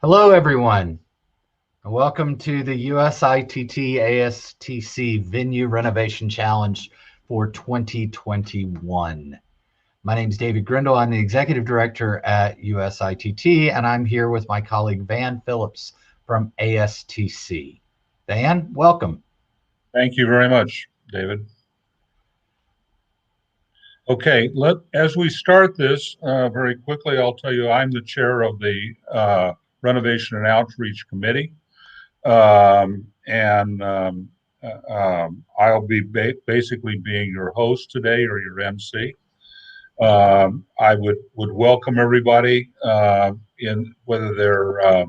Hello, everyone. Welcome to the USITT ASTC Venue Renovation Challenge for 2021. My name is David Grindle. I'm the Executive Director at USITT, and I'm here with my colleague Van Phillips from ASTC. Van, welcome. Thank you very much, David. Okay, as we start this very quickly, I'll tell you I'm the chair of the Renovation and Outreach Committee, and I'll be basically being your host today or your MC. I would welcome everybody in whether they're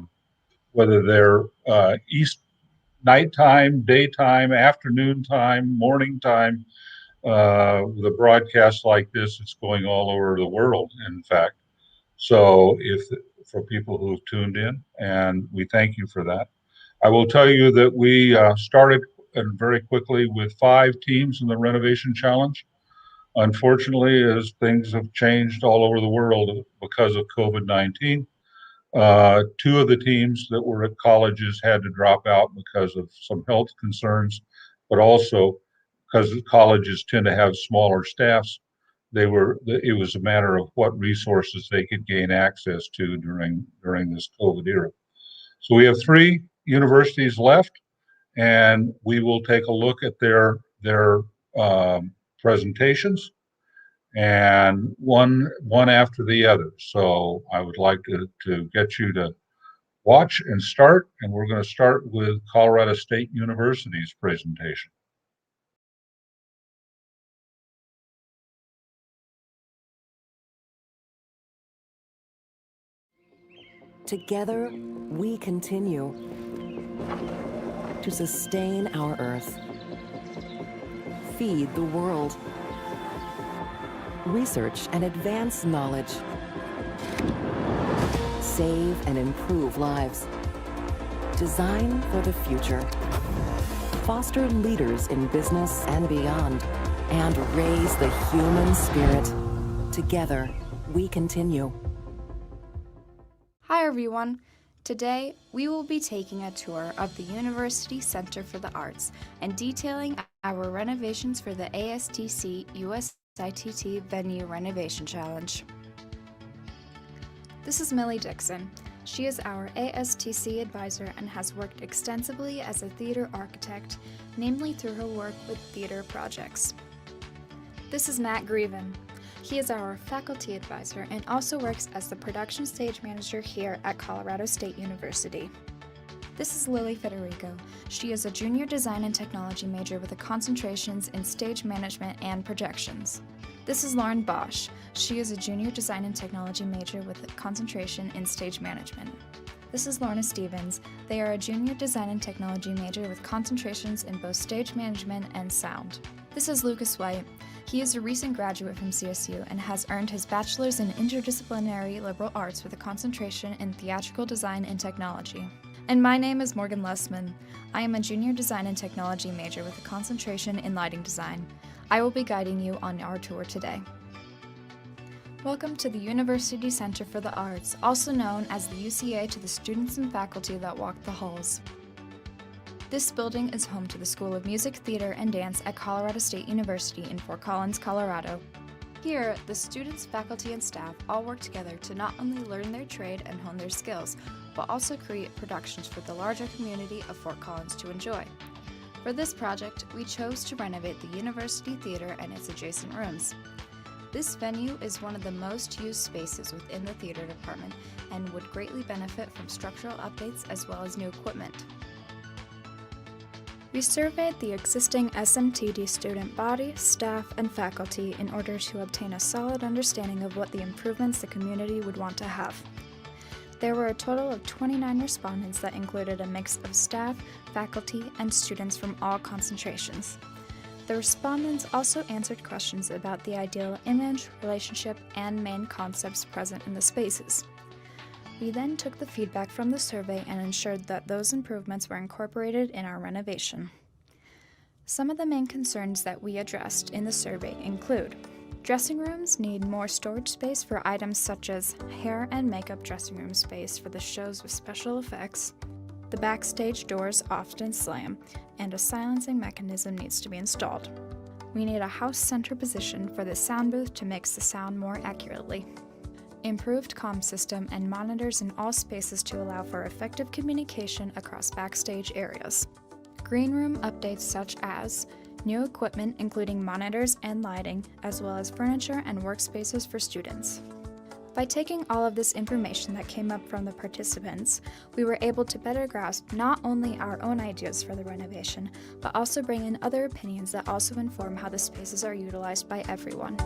east nighttime, daytime, afternoon time, morning time. With a broadcast like this, it's going all over the world, in fact. So for people who've tuned in, and we thank you for that. I will tell you that we started very quickly with 5 teams in the Renovation Challenge. Unfortunately, as things have changed all over the world because of COVID-19, 2 of the teams that were at colleges had to drop out because of some health concerns, but also because colleges tend to have smaller staffs. It was a matter of what resources they could gain access to during this COVID era. So we have 3 universities left, and we will take a look at their presentations, and one after the other. So I would like to get you to watch and start, and we're going to start with Colorado State University's presentation. Together, we continue to sustain our Earth, feed the world, research and advance knowledge, save and improve lives, design for the future, foster leaders in business and beyond, and raise the human spirit. Together, we continue. Hi everyone! Today, we will be taking a tour of the University Center for the Arts and detailing our renovations for the ASTC-USITT Venue Renovation Challenge. This is Millie Dixon. She is our ASTC advisor and has worked extensively as a theater architect, namely through her work with theater projects. This is Matt Grieven. He is our faculty advisor and also works as the production stage manager here at Colorado State University. This is Lily Federico. She is a junior design and technology major with concentrations in stage management and projections. This is Lauren Bosch. She is a junior design and technology major with a concentration in stage management. This is Lorna Stevens. They are a junior design and technology major with concentrations in both stage management and sound. This is Lucas White. He is a recent graduate from CSU and has earned his bachelor's in interdisciplinary liberal arts with a concentration in theatrical design and technology. And my name is Morgan Lessman. I am a junior design and technology major with a concentration in lighting design. I will be guiding you on our tour today. Welcome to the University Center for the Arts, also known as the UCA to the students and faculty that walk the halls. This building is home to the School of Music, Theater, and Dance at Colorado State University in Fort Collins, Colorado. Here, the students, faculty, and staff all work together to not only learn their trade and hone their skills, but also create productions for the larger community of Fort Collins to enjoy. For this project, we chose to renovate the University Theater and its adjacent rooms. This venue is one of the most used spaces within the theater department and would greatly benefit from structural updates as well as new equipment. We surveyed the existing SMTD student body, staff, and faculty in order to obtain a solid understanding of what the improvements the community would want to have. There were a total of 29 respondents that included a mix of staff, faculty, and students from all concentrations. The respondents also answered questions about the ideal image, relationship, and main concepts present in the spaces. We then took the feedback from the survey and ensured that those improvements were incorporated in our renovation. Some of the main concerns that we addressed in the survey include Dressing rooms need more storage space for items such as hair and makeup dressing room space for the shows with special effects. The backstage doors often slam, and a silencing mechanism needs to be installed. We need a house center position for the sound booth to mix the sound more accurately. Improved comm system and monitors in all spaces to allow for effective communication across backstage areas. Green room updates such as new equipment including monitors and lighting, as well as furniture and workspaces for students. By taking all of this information that came up from the participants, we were able to better grasp not only our own ideas for the renovation, but also bring in other opinions that also inform how the spaces are utilized by everyone.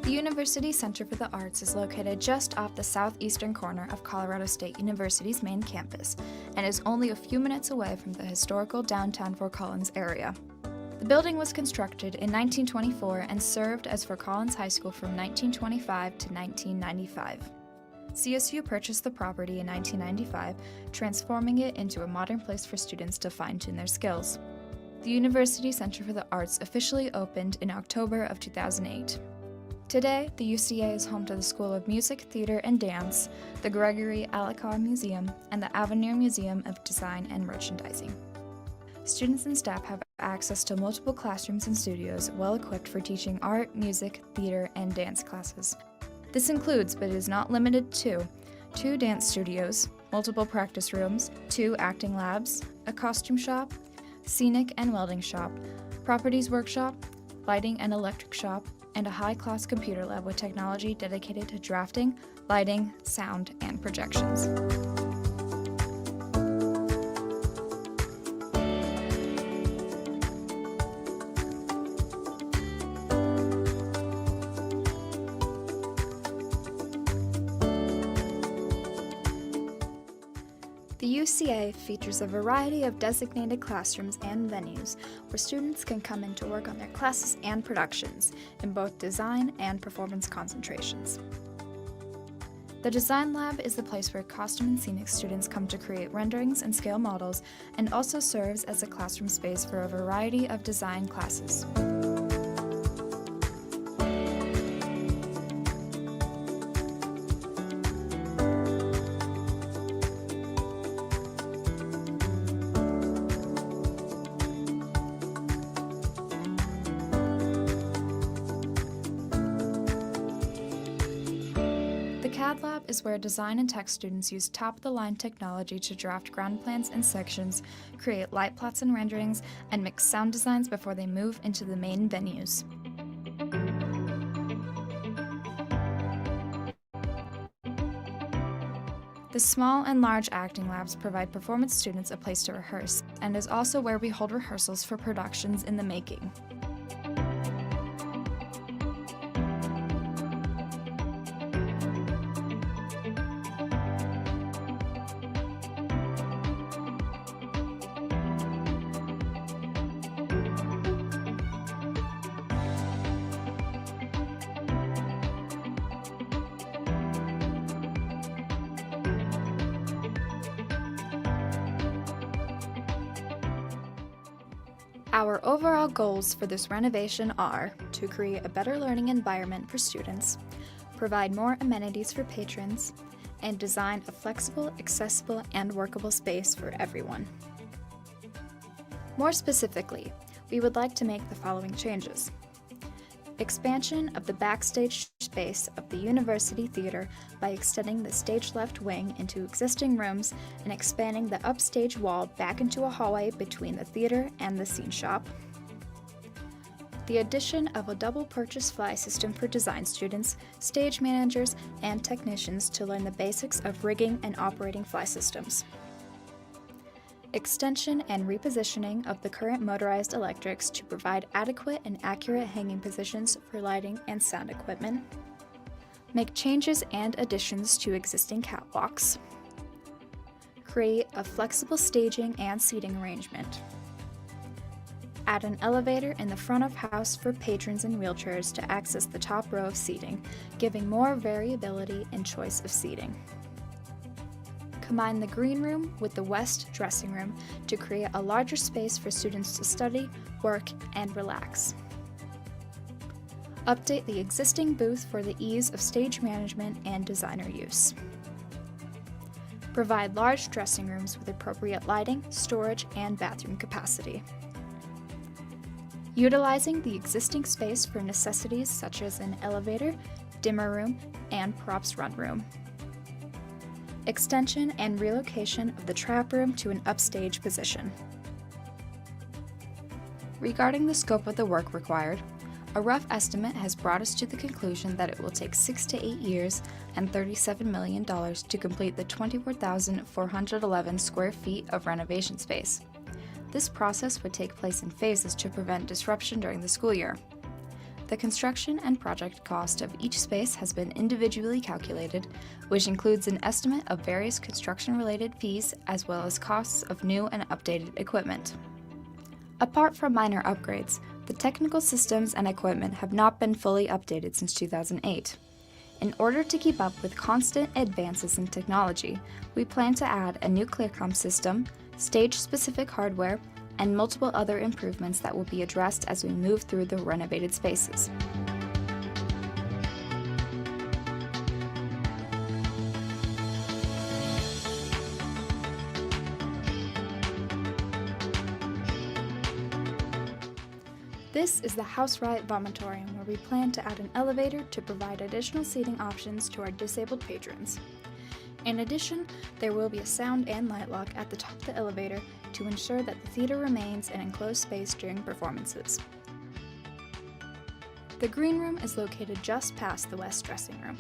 The University Center for the Arts is located just off the southeastern corner of Colorado State University's main campus and is only a few minutes away from the historical downtown Fort Collins area. The building was constructed in 1924 and served as Fort Collins High School from 1925 to 1995. CSU purchased the property in 1995, transforming it into a modern place for students to fine-tune their skills. The University Center for the Arts officially opened in October of 2008. Today, the UCA is home to the School of Music, Theater, and Dance, the Gregory Alakar Museum, and the Avenir Museum of Design and Merchandising. Students and staff have access to multiple classrooms and studios well equipped for teaching art, music, theater, and dance classes. This includes, but is not limited to, 2 dance studios, multiple practice rooms, 2 acting labs, a costume shop, scenic and welding shop, properties workshop, lighting and electric shop, and a high-class computer lab with technology dedicated to drafting, lighting, sound, and projections. The UCA features a variety of designated classrooms and venues where students can come in to work on their classes and productions in both design and performance concentrations. The Design Lab is the place where costume and scenic students come to create renderings and scale models, and also serves as a classroom space for a variety of design classes. The CAD Lab is where design and tech students use top-of-the-line technology to draft ground plans and sections, create light plots and renderings, and mix sound designs before they move into the main venues. The small and large acting labs provide performance students a place to rehearse, and is also where we hold rehearsals for productions in the making. Our overall goals for this renovation are to create a better learning environment for students, provide more amenities for patrons, and design a flexible, accessible, and workable space for everyone. More specifically, we would like to make the following changes. Expansion of the backstage space of the University Theater by extending the stage left wing into existing rooms and expanding the upstage wall back into a hallway between the theater and the scene shop. The addition of a double purchase fly system for design students, stage managers, and technicians to learn the basics of rigging and operating fly systems. Extension and repositioning of the current motorized electrics to provide adequate and accurate hanging positions for lighting and sound equipment. Make changes and additions to existing catwalks. Create a flexible staging and seating arrangement. Add an elevator in the front of house for patrons in wheelchairs to access the top row of seating, giving more variability in choice of seating. combine the green room with the west dressing room to create a larger space for students to study, work, and relax. Update the existing booth for the ease of stage management and designer use. Provide large dressing rooms with appropriate lighting, storage, and bathroom capacity. Utilizing the existing space for necessities such as an elevator, dimmer room, and props run room. Extension and relocation of the trap room to an upstage position. Regarding the scope of the work required, a rough estimate has brought us to the conclusion that it will take 6 to 8 years and $37 million to complete the 24,411 square feet of renovation space. This process would take place in phases to prevent disruption during the school year. The construction and project cost of each space has been individually calculated, which includes an estimate of various construction-related fees as well as costs of new and updated equipment. Apart from minor upgrades, the technical systems and equipment have not been fully updated since 2008. In order to keep up with constant advances in technology, we plan to add a new ClearComm system, stage-specific hardware, and multiple other improvements that will be addressed as we move through the renovated spaces. This is the House Riot Vomitorium, where we plan to add an elevator to provide additional seating options to our disabled patrons. In addition, there will be a sound and light lock at the top of the elevator to ensure that the theater remains an enclosed space during performances. The green room is located just past the west dressing room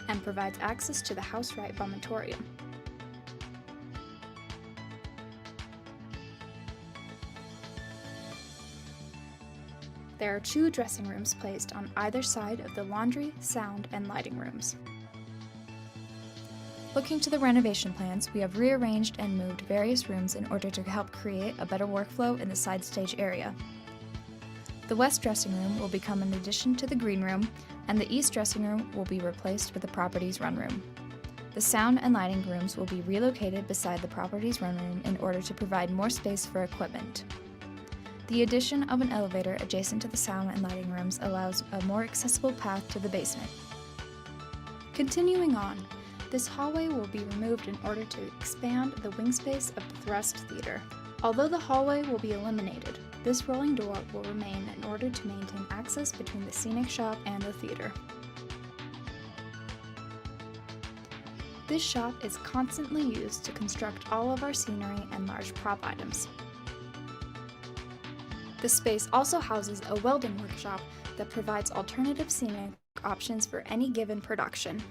and provides access to the House Riot Vomitorium. There are 2 dressing rooms placed on either side of the laundry, sound, and lighting rooms. Looking to the renovation plans, we have rearranged and moved various rooms in order to help create a better workflow in the side stage area. The west dressing room will become an addition to the green room, and the east dressing room will be replaced with the property's run room. The sound and lighting rooms will be relocated beside the property's run room in order to provide more space for equipment. The addition of an elevator adjacent to the sound and lighting rooms allows a more accessible path to the basement. Continuing on, this hallway will be removed in order to expand the wing space of the thrust theater. Although the hallway will be eliminated, this rolling door will remain in order to maintain access between the scenic shop and the theater. This shop is constantly used to construct all of our scenery and large prop items. The space also houses a welding workshop that provides alternative scenic options for any given production.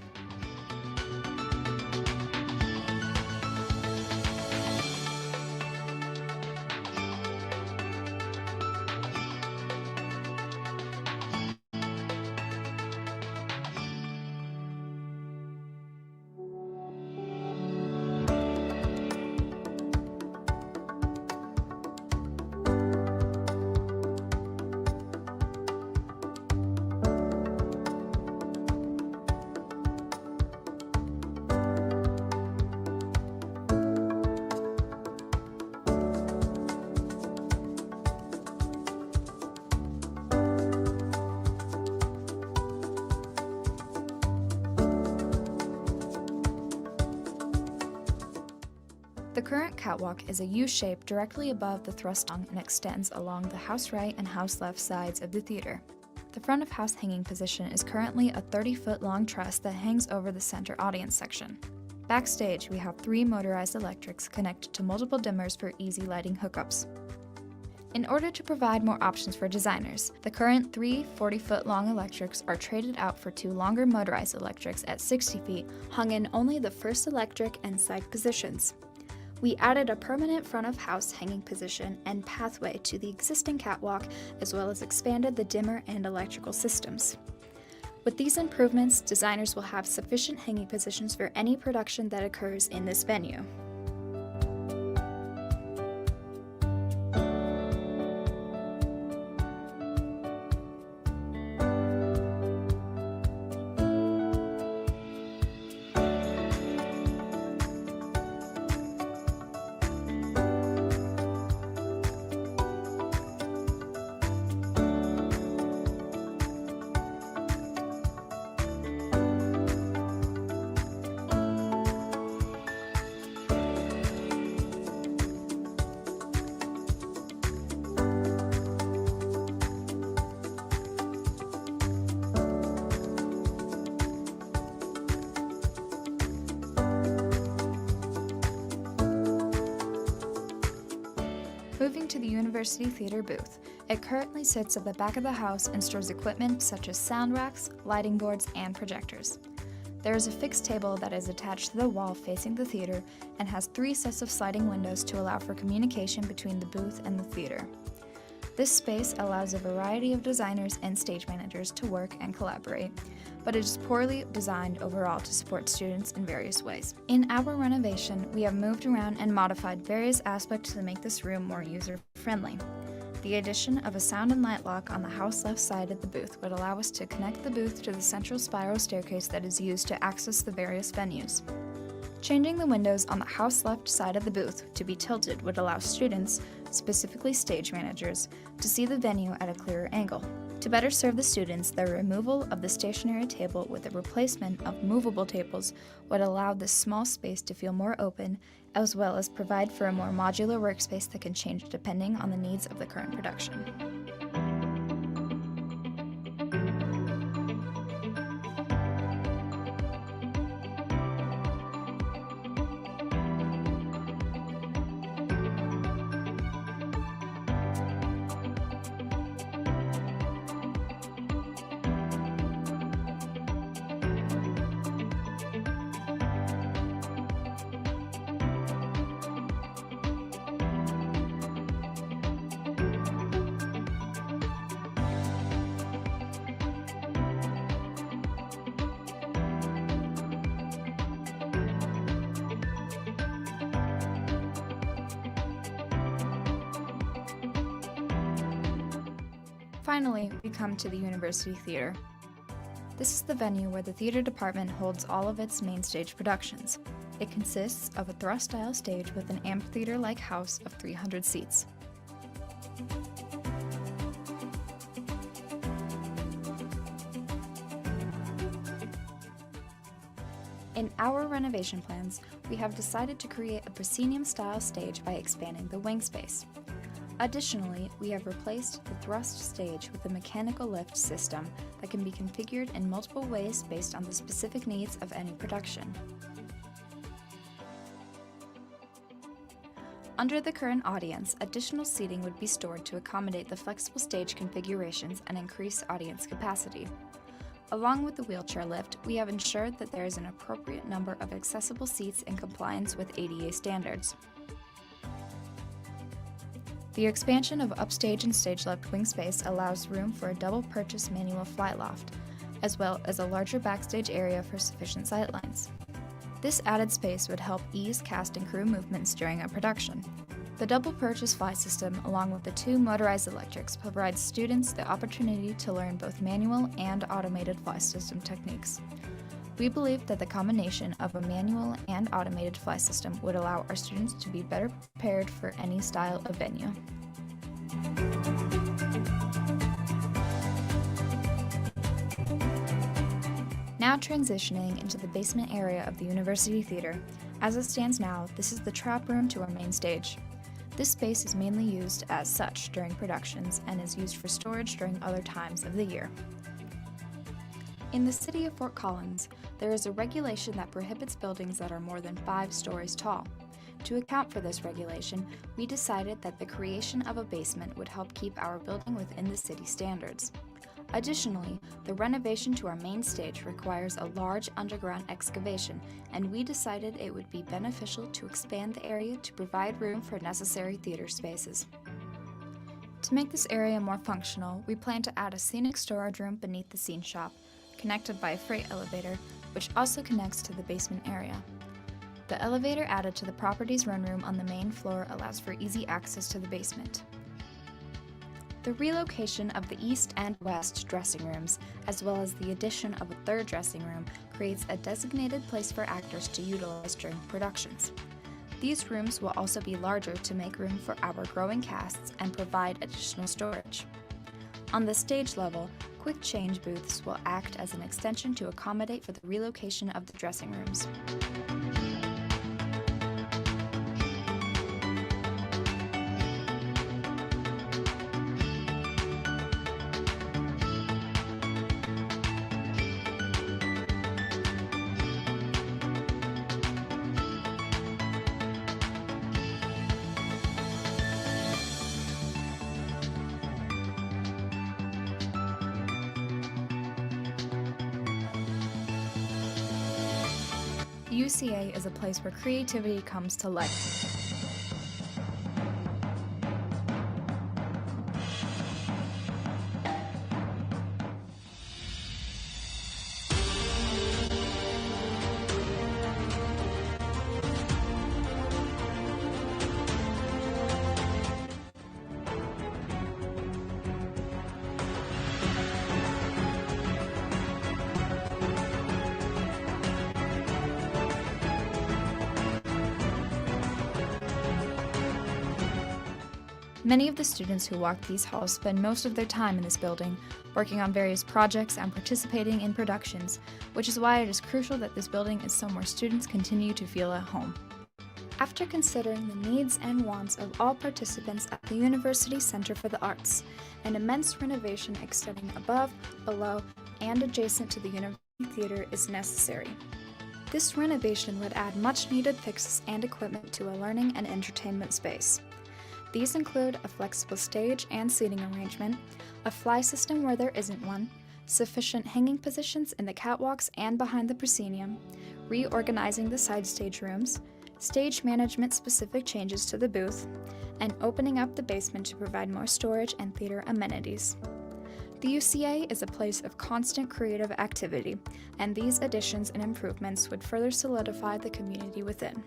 The current catwalk is a U-shape directly above the thrust tongue and extends along the house right and house left sides of the theater. The front of house hanging position is currently a 30-foot long truss that hangs over the center audience section. Backstage, we have 3 motorized electrics connected to multiple dimmers for easy lighting hookups. In order to provide more options for designers, the current 3 40-foot long electrics are traded out for 2 longer motorized electrics at 60 feet, hung in only the first electric and side positions. We added a permanent front-of-house hanging position and pathway to the existing catwalk, as well as expanded the dimmer and electrical systems. With these improvements, designers will have sufficient hanging positions for any production that occurs in this venue. Moving to the University Theater booth, it currently sits at the back of the house and stores equipment such as sound racks, lighting boards, and projectors. There is a fixed table that is attached to the wall facing the theater and has 3 sets of sliding windows to allow for communication between the booth and the theater. This space allows a variety of designers and stage managers to work and collaborate, but it is poorly designed overall to support students in various ways. In our renovation, we have moved around and modified various aspects to make this room more user-friendly. The addition of a sound and light lock on the house left side of the booth would allow us to connect the booth to the central spiral staircase that is used to access the various venues. Changing the windows on the house left side of the booth to be tilted would allow students, specifically stage managers, to see the venue at a clearer angle. To better serve the students, the removal of the stationary table with the replacement of movable tables would allow this small space to feel more open, as well as provide for a more modular workspace that can change depending on the needs of the current production. Finally, we come to the University Theater. This is the venue where the theater department holds all of its main stage productions. It consists of a thrust-style stage with an amphitheater-like house of 300 seats. In our renovation plans, we have decided to create a proscenium-style stage by expanding the wing space. Additionally, we have replaced the thrust stage with a mechanical lift system that can be configured in multiple ways based on the specific needs of any production. Under the current audience, additional seating would be stored to accommodate the flexible stage configurations and increase audience capacity. Along with the wheelchair lift, we have ensured that there is an appropriate number of accessible seats in compliance with ADA standards. The expansion of upstage and stage-left wing space allows room for a double-purchase manual flight loft, as well as a larger backstage area for sufficient sightlines. This added space would help ease cast and crew movements during a production. The double-purchase flight system, along with the 2 motorized electrics, provides students the opportunity to learn both manual and automated flight system techniques. We believe that the combination of a manual and automated fly system would allow our students to be better prepared for any style of venue. Now transitioning into the basement area of the University Theater. As it stands now, this is the trap room to our main stage. This space is mainly used as such during productions and is used for storage during other times of the year. In the city of Fort Collins, there is a regulation that prohibits buildings that are more than 5 stories tall. To account for this regulation, we decided that the creation of a basement would help keep our building within the city standards. Additionally, the renovation to our main stage requires a large underground excavation, and we decided it would be beneficial to expand the area to provide room for necessary theater spaces. To make this area more functional, we plan to add a scenic storage room beneath the scene shop, connected by a freight elevator, which also connects to the basement area. The elevator added to the property's run room on the main floor allows for easy access to the basement. The relocation of the east and west dressing rooms, as well as the addition of a 3rd dressing room, creates a designated place for actors to utilize during productions. These rooms will also be larger to make room for our growing casts and provide additional storage. On the stage level, quick change booths will act as an extension to accommodate for the relocation of the dressing rooms. UCA is a place where creativity comes to life. Many of the students who walk these halls spend most of their time in this building, working on various projects and participating in productions, which is why it is crucial that this building is somewhere students continue to feel at home. After considering the needs and wants of all participants at the University Center for the Arts, an immense renovation extending above, below, and adjacent to the University Theater is necessary. This renovation would add much-needed fixes and equipment to a learning and entertainment space. These include a flexible stage and seating arrangement, a fly system where there isn't one, sufficient hanging positions in the catwalks and behind the proscenium, reorganizing the side stage rooms, stage management specific changes to the booth, and opening up the basement to provide more storage and theater amenities. The UCA is a place of constant creative activity, and these additions and improvements would further solidify the community within.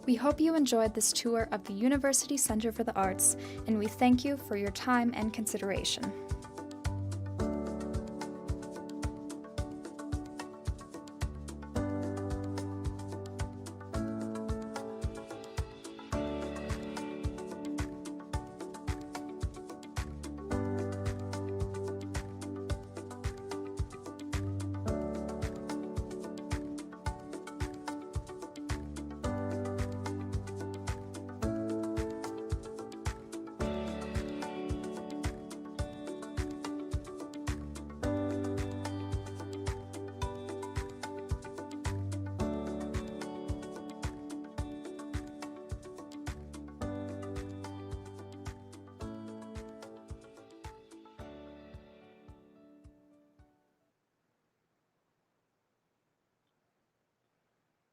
We hope you enjoyed this tour of the University Center for the Arts, and we thank you for your time and consideration.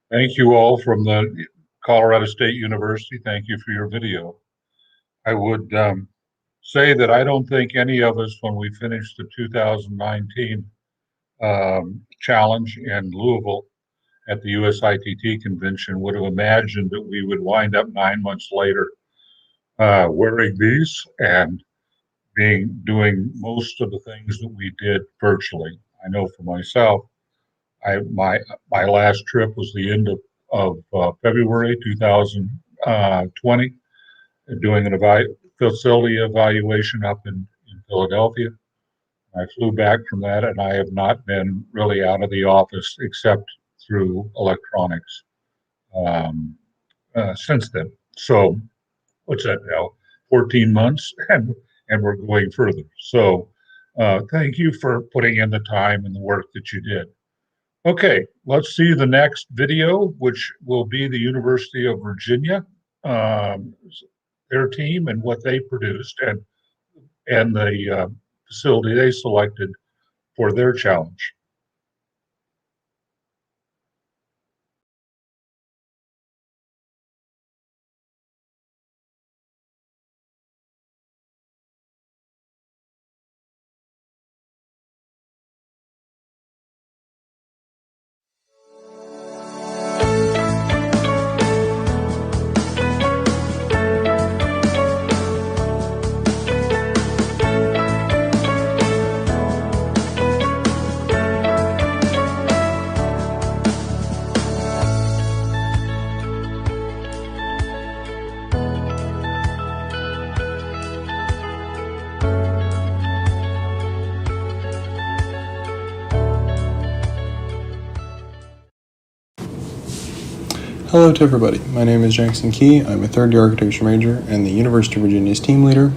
Thank you all from the Colorado State University. Thank you for your video. I would say that I don't think any of us, when we finished the 2019 challenge in Louisville at the USITT convention, would have imagined that we would wind up 9 months later wearing these and doing most of the things that we did virtually. I know for myself, my last trip was the end of February 2020, doing an facility evaluation up in Philadelphia. I flew back from that, and I have not been really out of the office except through electronics since then. So what's that now? 14 months, and we're going further. So thank you for putting in the time and the work that you did. Okay, let's see the next video, which will be the University of Virginia, their team and what they produced, and the facility they selected for their challenge. Hello to everybody, my name is Jackson Key. I'm a third year architecture major and the University of Virginia's team leader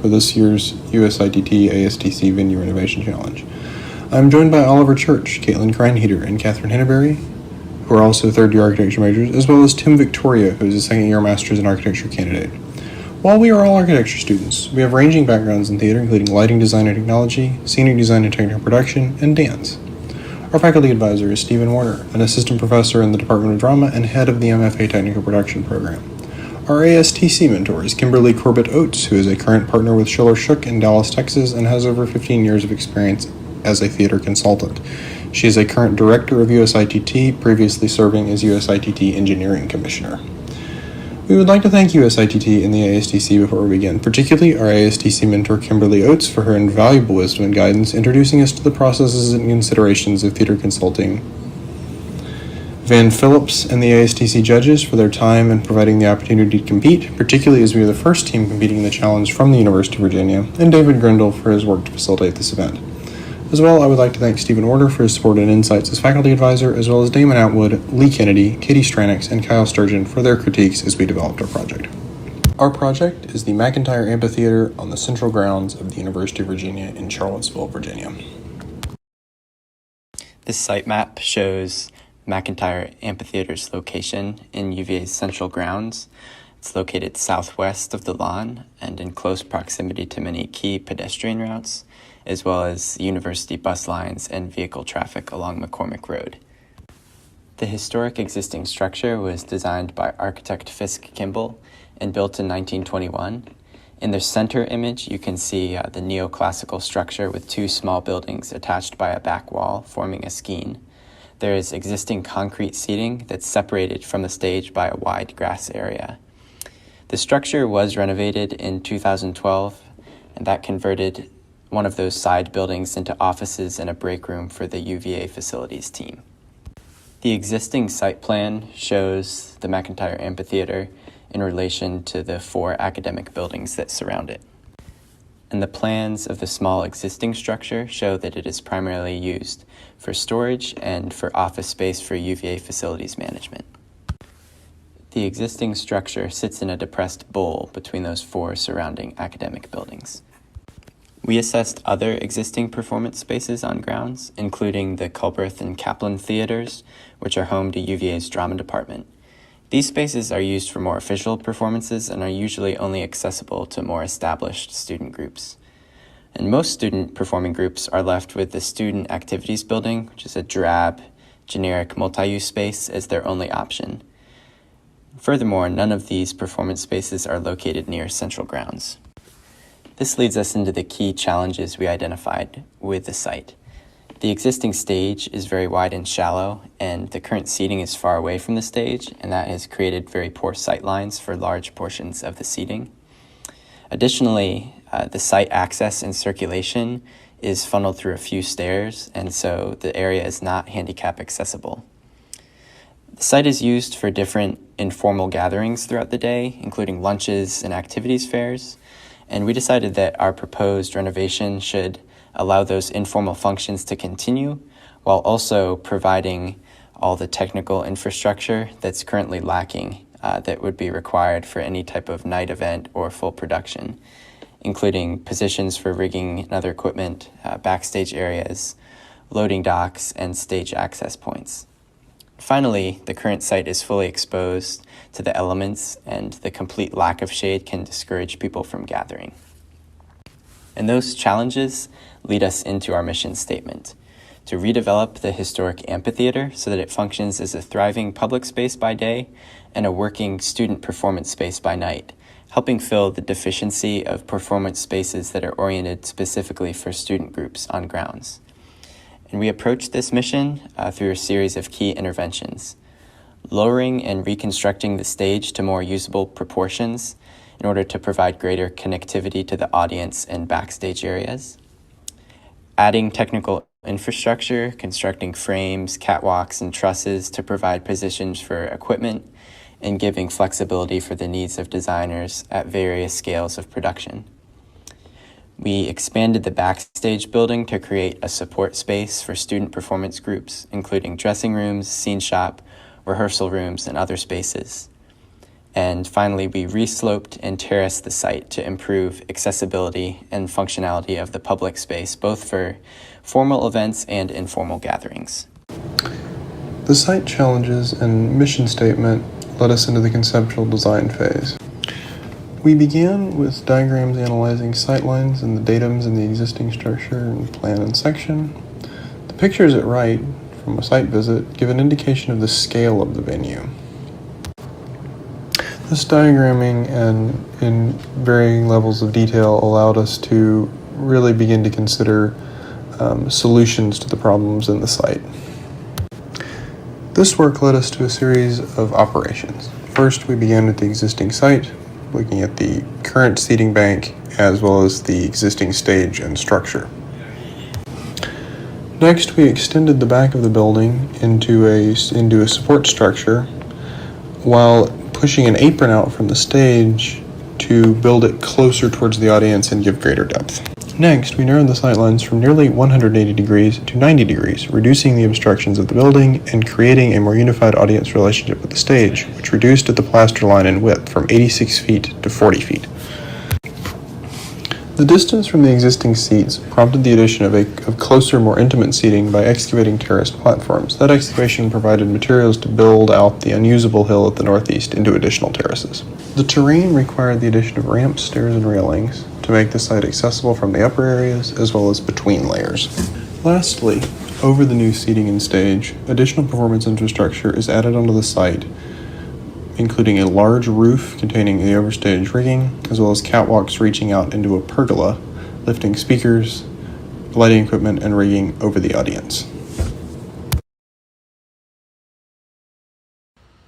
for this year's USITT ASTC Venue Renovation Challenge. I'm joined by Oliver Church, Caitlin Kreinheater, and Catherine Henneberry, who are also third year architecture majors, as well as Tim Victoria, who is a second year master's in architecture candidate. While we are all architecture students, we have ranging backgrounds in theater, including lighting design and technology, scenic design and technical production, and dance. Our faculty advisor is Stephen Warner, an assistant professor in the Department of Drama and head of the MFA Technical Production Program. Our ASTC mentor is Kimberly Corbett Oates, who is a current partner with Schiller Shook in Dallas, Texas, and has over 15 years of experience as a theater consultant. She is a current director of USITT, previously serving as USITT Engineering Commissioner. We would like to thank USITT and the ASTC before we begin, particularly our ASTC mentor Kimberly Oates for her invaluable wisdom and guidance, introducing us to the processes and considerations of theater consulting, Van Phillips and the ASTC judges for their time and providing the opportunity to compete, particularly as we are the first team competing in the challenge from the University of Virginia, and David Grindle for his work to facilitate this event. As well, I would like to thank Stephen Warner for his support and insights as faculty advisor, as well as Damon Atwood, Lee Kennedy, Katie Stranix, and Kyle Sturgeon for their critiques as we developed our project. Our project is the McIntyre Amphitheater on the central grounds of the University of Virginia in Charlottesville, Virginia. This site map shows McIntyre Amphitheater's location in UVA's central grounds. It's located southwest of the lawn and in close proximity to many key pedestrian routes, as well as university bus lines and vehicle traffic along McCormick Road. The historic existing structure was designed by architect Fisk Kimball and built in 1921. In the center image, you can see the neoclassical structure with two small buildings attached by a back wall forming a skene. There is existing concrete seating that's separated from the stage by a wide grass area. The structure was renovated in 2012, and that converted one of those side buildings into offices and a break room for the UVA facilities team. The existing site plan shows the McIntyre Amphitheater in relation to the 4 academic buildings that surround it. And the plans of the small existing structure show that it is primarily used for storage and for office space for UVA facilities management. The existing structure sits in a depressed bowl between those 4 surrounding academic buildings. We assessed other existing performance spaces on grounds, including the Culberth and Kaplan theaters, which are home to UVA's drama department. These spaces are used for more official performances and are usually only accessible to more established student groups. And most student performing groups are left with the Student Activities Building, which is a drab, generic multi-use space, as their only option. Furthermore, none of these performance spaces are located near central grounds. This leads us into the key challenges we identified with the site. The existing stage is very wide and shallow, and the current seating is far away from the stage, and that has created very poor sight lines for large portions of the seating. Additionally, the site access and circulation is funneled through a few stairs, and so the area is not handicap accessible. The site is used for different informal gatherings throughout the day, including lunches and activities fairs, and we decided that our proposed renovation should allow those informal functions to continue while also providing all the technical infrastructure that's currently lacking that would be required for any type of night event or full production, including positions for rigging and other equipment, backstage areas, loading docks, and stage access points. Finally, the current site is fully exposed to the elements, and the complete lack of shade can discourage people from gathering. And those challenges lead us into our mission statement: to redevelop the historic amphitheater so that it functions as a thriving public space by day and a working student performance space by night, helping fill the deficiency of performance spaces that are oriented specifically for student groups on grounds. And we approach this mission through a series of key interventions: lowering and reconstructing the stage to more usable proportions in order to provide greater connectivity to the audience and backstage areas, adding technical infrastructure, constructing frames, catwalks, and trusses to provide positions for equipment, and giving flexibility for the needs of designers at various scales of production. We expanded the backstage building to create a support space for student performance groups, including dressing rooms, scene shop, rehearsal rooms, and other spaces. And finally, we resloped and terraced the site to improve accessibility and functionality of the public space, both for formal events and informal gatherings. The site challenges and mission statement led us into the conceptual design phase. We began with diagrams analyzing sightlines and the datums in the existing structure and plan and section. The pictures at right from a site visit give an indication of the scale of the venue. This diagramming and in varying levels of detail allowed us to really begin to consider solutions to the problems in the site. This work led us to a series of operations. First, we began at the existing site, looking at the current seating bank as well as the existing stage and structure. Next, we extended the back of the building into a support structure while pushing an apron out from the stage to build it closer towards the audience and give greater depth. Next, we narrowed the sight lines from nearly 180 degrees to 90 degrees, reducing the obstructions of the building and creating a more unified audience relationship with the stage, which reduced at the plaster line in width from 86 feet to 40 feet. The distance from the existing seats prompted the addition of closer, more intimate seating by excavating terraced platforms. That excavation provided materials to build out the unusable hill at the northeast into additional terraces. The terrain required the addition of ramps, stairs, and railings to make the site accessible from the upper areas as well as between layers. Lastly, over the new seating and stage, additional performance infrastructure is added onto the site, including a large roof containing the overstage rigging, as well as catwalks reaching out into a pergola, lifting speakers, lighting equipment, and rigging over the audience.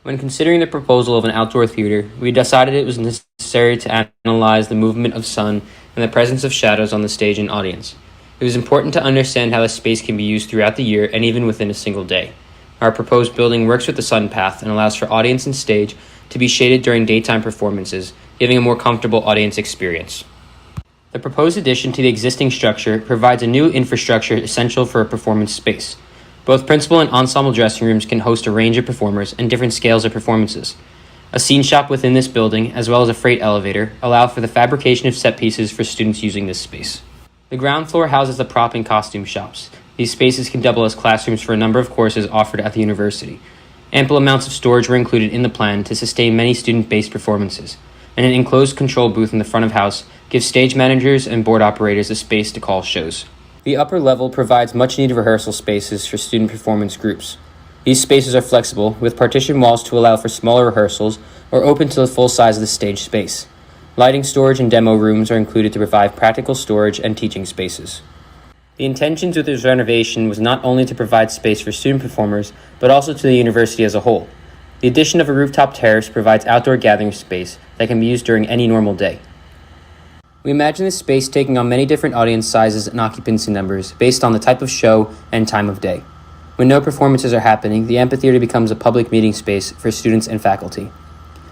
When considering the proposal of an outdoor theater, we decided it was necessary to analyze the movement of sun and the presence of shadows on the stage and audience. It was important to understand how the space can be used throughout the year and even within a single day. Our proposed building works with the sun path and allows for audience and stage to be shaded during daytime performances, giving a more comfortable audience experience. The proposed addition to the existing structure provides a new infrastructure essential for a performance space. Both principal and ensemble dressing rooms can host a range of performers and different scales of performances. A scene shop within this building, as well as a freight elevator, allow for the fabrication of set pieces for students using this space. The ground floor houses the prop and costume shops. These spaces can double as classrooms for a number of courses offered at the university. Ample amounts of storage were included in the plan to sustain many student-based performances, and an enclosed control booth in the front of house gives stage managers and board operators a space to call shows. The upper level provides much-needed rehearsal spaces for student performance groups. These spaces are flexible, with partition walls to allow for smaller rehearsals or open to the full size of the stage space. Lighting storage and demo rooms are included to provide practical storage and teaching spaces. The intentions with this renovation was not only to provide space for student performers, but also to the university as a whole. The addition of a rooftop terrace provides outdoor gathering space that can be used during any normal day. We imagine this space taking on many different audience sizes and occupancy numbers based on the type of show and time of day. When no performances are happening, the amphitheater becomes a public meeting space for students and faculty.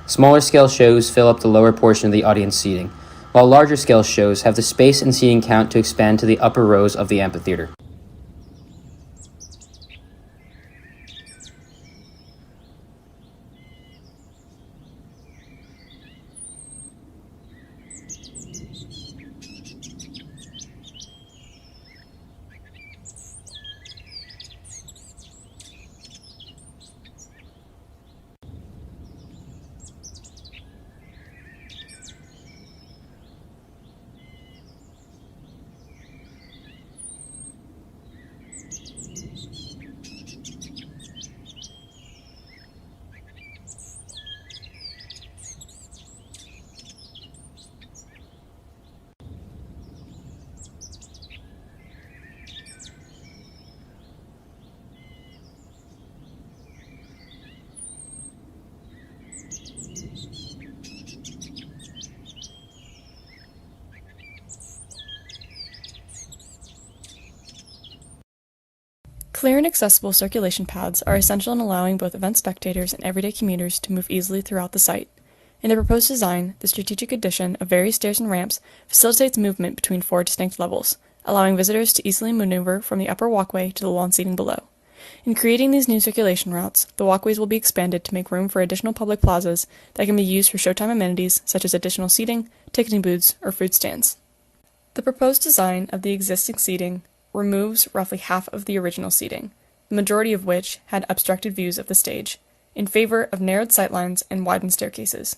Smaller scale shows fill up the lower portion of the audience seating, while larger scale shows have the space and seating count to expand to the upper rows of the amphitheater. Clear and accessible circulation paths are essential in allowing both event spectators and everyday commuters to move easily throughout the site. In the proposed design, the strategic addition of various stairs and ramps facilitates movement between 4 distinct levels, allowing visitors to easily maneuver from the upper walkway to the lawn seating below. In creating these new circulation routes, the walkways will be expanded to make room for additional public plazas that can be used for showtime amenities such as additional seating, ticketing booths, or food stands. The proposed design of the existing seating removes roughly half of the original seating, the majority of which had obstructed views of the stage, in favor of narrowed sightlines and widened staircases.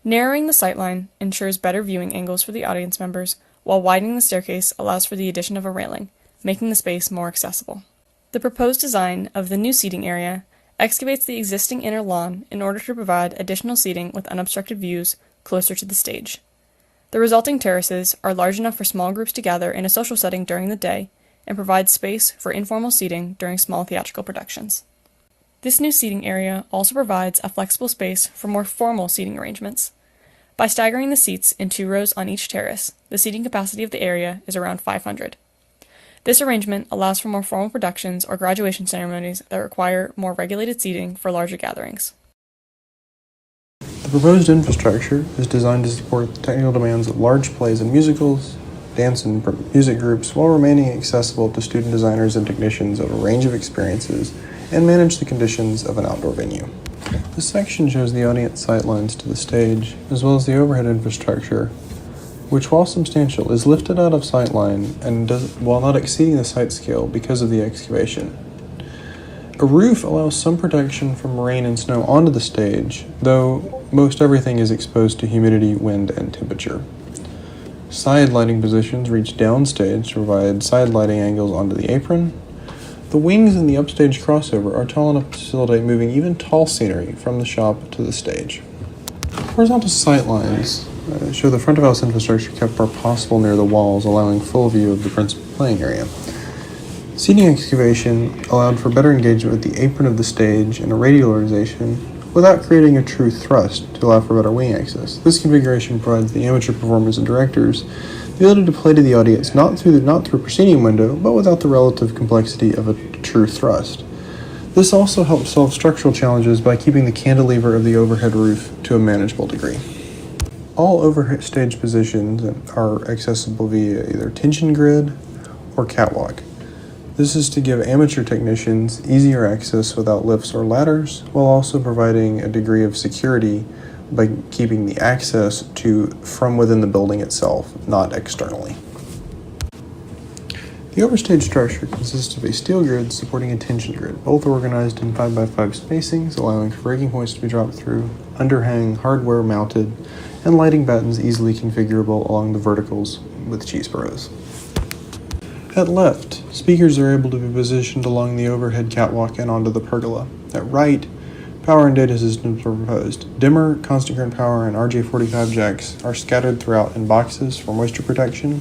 Narrowing the sightline ensures better viewing angles for the audience members, while widening the staircase allows for the addition of a railing, making the space more accessible. The proposed design of the new seating area excavates the existing inner lawn in order to provide additional seating with unobstructed views closer to the stage. The resulting terraces are large enough for small groups to gather in a social setting during the day and provide space for informal seating during small theatrical productions. This new seating area also provides a flexible space for more formal seating arrangements. By staggering the seats in 2 rows on each terrace, the seating capacity of the area is around 500. This arrangement allows for more formal productions or graduation ceremonies that require more regulated seating for larger gatherings. The proposed infrastructure is designed to support the technical demands of large plays and musicals, dance and music groups, while remaining accessible to student designers and technicians of a range of experiences, and manage the conditions of an outdoor venue. This section shows the audience sightlines to the stage, as well as the overhead infrastructure, which, while substantial, is lifted out of sightline and while not exceeding the site scale because of the excavation. A roof allows some protection from rain and snow onto the stage, though most everything is exposed to humidity, wind, and temperature. Side lighting positions reach downstage to provide side lighting angles onto the apron. The wings in the upstage crossover are tall enough to facilitate moving even tall scenery from the shop to the stage. Horizontal sight lines show the front of house infrastructure kept where possible near the walls, allowing full view of the principal playing area. Seating excavation allowed for better engagement with the apron of the stage and a radialarization without creating a true thrust to allow for better wing access. This configuration provides the amateur performers and directors the ability to play to the audience not through a proscenium window, but without the relative complexity of a true thrust. This also helps solve structural challenges by keeping the cantilever of the overhead roof to a manageable degree. All overhead stage positions are accessible via either tension grid or catwalk. This is to give amateur technicians easier access without lifts or ladders, while also providing a degree of security by keeping the access from within the building itself, not externally. The overstage structure consists of a steel grid supporting a tension grid, both organized in 5x5 spacings, allowing for breaking points to be dropped through, underhang, hardware mounted, and lighting buttons easily configurable along the verticals with cheese burrows. At left, speakers are able to be positioned along the overhead catwalk and onto the pergola. At right, power and data systems are proposed. Dimmer, constant current power, and RJ45 jacks are scattered throughout in boxes for moisture protection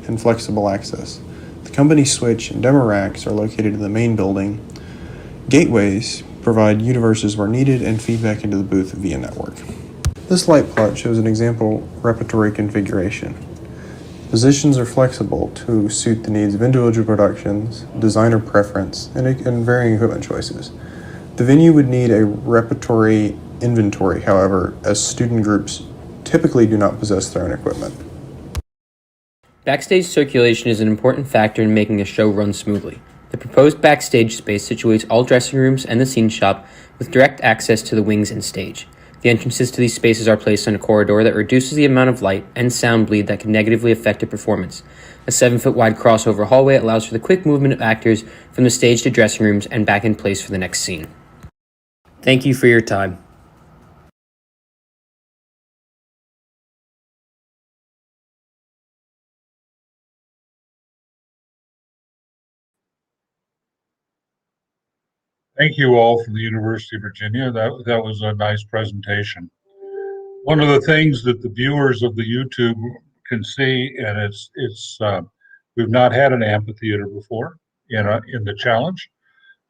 and flexible access. The company switch and dimmer racks are located in the main building. Gateways provide universes where needed and feedback into the booth via network. This light plot shows an example repertory configuration. Positions are flexible to suit the needs of individual productions, designer preference, and varying equipment choices. The venue would need a repertory inventory, however, as student groups typically do not possess their own equipment. Backstage circulation is an important factor in making a show run smoothly. The proposed backstage space situates all dressing rooms and the scene shop with direct access to the wings and stage. The entrances to these spaces are placed on a corridor that reduces the amount of light and sound bleed that can negatively affect a performance. A 7-foot wide crossover hallway allows for the quick movement of actors from the stage to dressing rooms and back in place for the next scene. Thank you for your time. Thank you all from the University of Virginia. That was a nice presentation. One of the things that the viewers of the YouTube can see, and we've not had an amphitheater before in the challenge,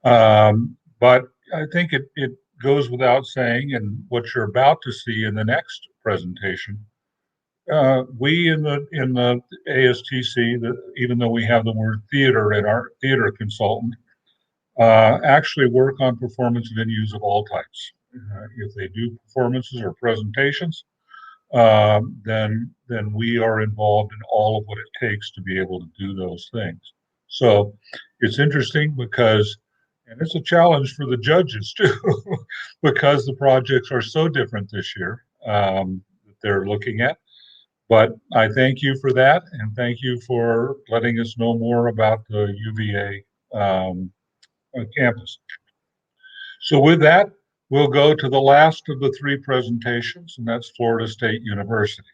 but I think it goes without saying, and what you're about to see in the next presentation, we in the ASTC, even though we have the word theater in our theater consultant, actually work on performance venues of all types. If they do performances or presentations, then we are involved in all of what it takes to be able to do those things. So it's interesting because, and it's a challenge for the judges too, because the projects are so different this year that they're looking at. But I thank you for that, and thank you for letting us know more about the UVA campus. So with that, we'll go to the last of the 3 presentations, and that's Florida State University.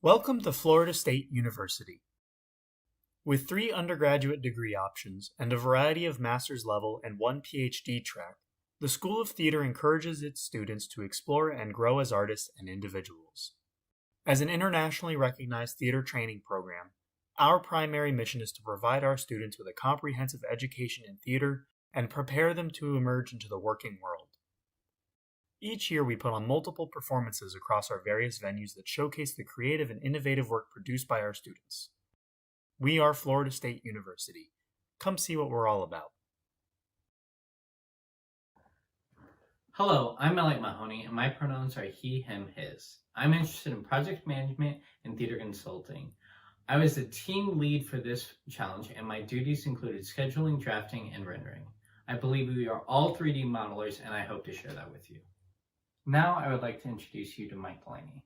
Welcome to Florida State University. With 3 undergraduate degree options and a variety of master's level and 1 PhD track, the School of Theater encourages its students to explore and grow as artists and individuals. As an internationally recognized theater training program, our primary mission is to provide our students with a comprehensive education in theater and prepare them to emerge into the working world. Each year, we put on multiple performances across our various venues that showcase the creative and innovative work produced by our students. We are Florida State University. Come see what we're all about. Hello, I'm Alec Mahoney, and my pronouns are he, him, his. I'm interested in project management and theater consulting. I was the team lead for this challenge, and my duties included scheduling, drafting, and rendering. I believe we are all 3D modelers, and I hope to share that with you. Now I would like to introduce you to Mike Delaney.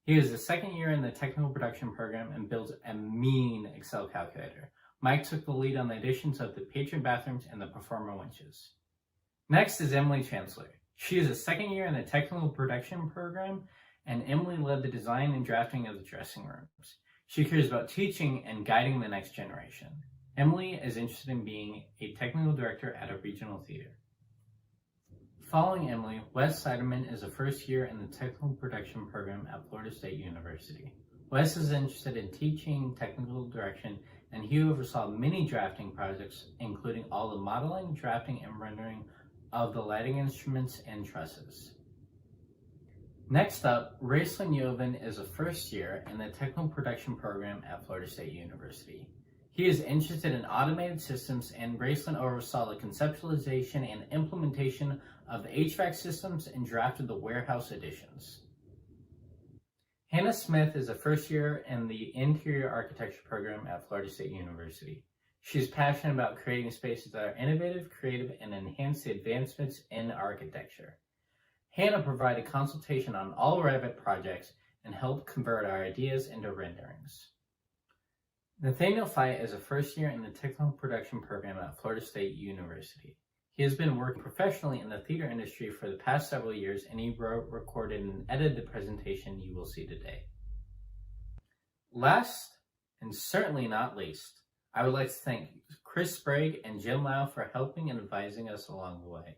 He is the second year in the technical production program and builds a mean Excel calculator. Mike took the lead on the additions of the patron bathrooms and the performer winches. Next is Emily Chancellor. She is a second year in the technical production program, and Emily led the design and drafting of the dressing rooms. She cares about teaching and guiding the next generation. Emily is interested in being a technical director at a regional theater. Following Emily, Wes Siderman is a first year in the technical production program at Florida State University. Wes is interested in teaching technical direction, and he oversaw many drafting projects, including all the modeling, drafting, and rendering of the lighting instruments and trusses. Next up, Raceland Yovan is a first year in the technical production program at Florida State University. He is interested in automated systems, and Raceland oversaw the conceptualization and implementation of the HVAC systems and drafted the warehouse additions. Hannah Smith is a first year in the interior architecture program at Florida State University. She is passionate about creating spaces that are innovative, creative, and enhance the advancements in architecture. Hannah provided consultation on all Revit projects and helped convert our ideas into renderings. Nathaniel Fite is a first year in the technical production program at Florida State University. He has been working professionally in the theater industry for the past several years, and he wrote, recorded, and edited the presentation you will see today. Last, and certainly not least, I would like to thank Chris Sprague and Jim Lau for helping and advising us along the way.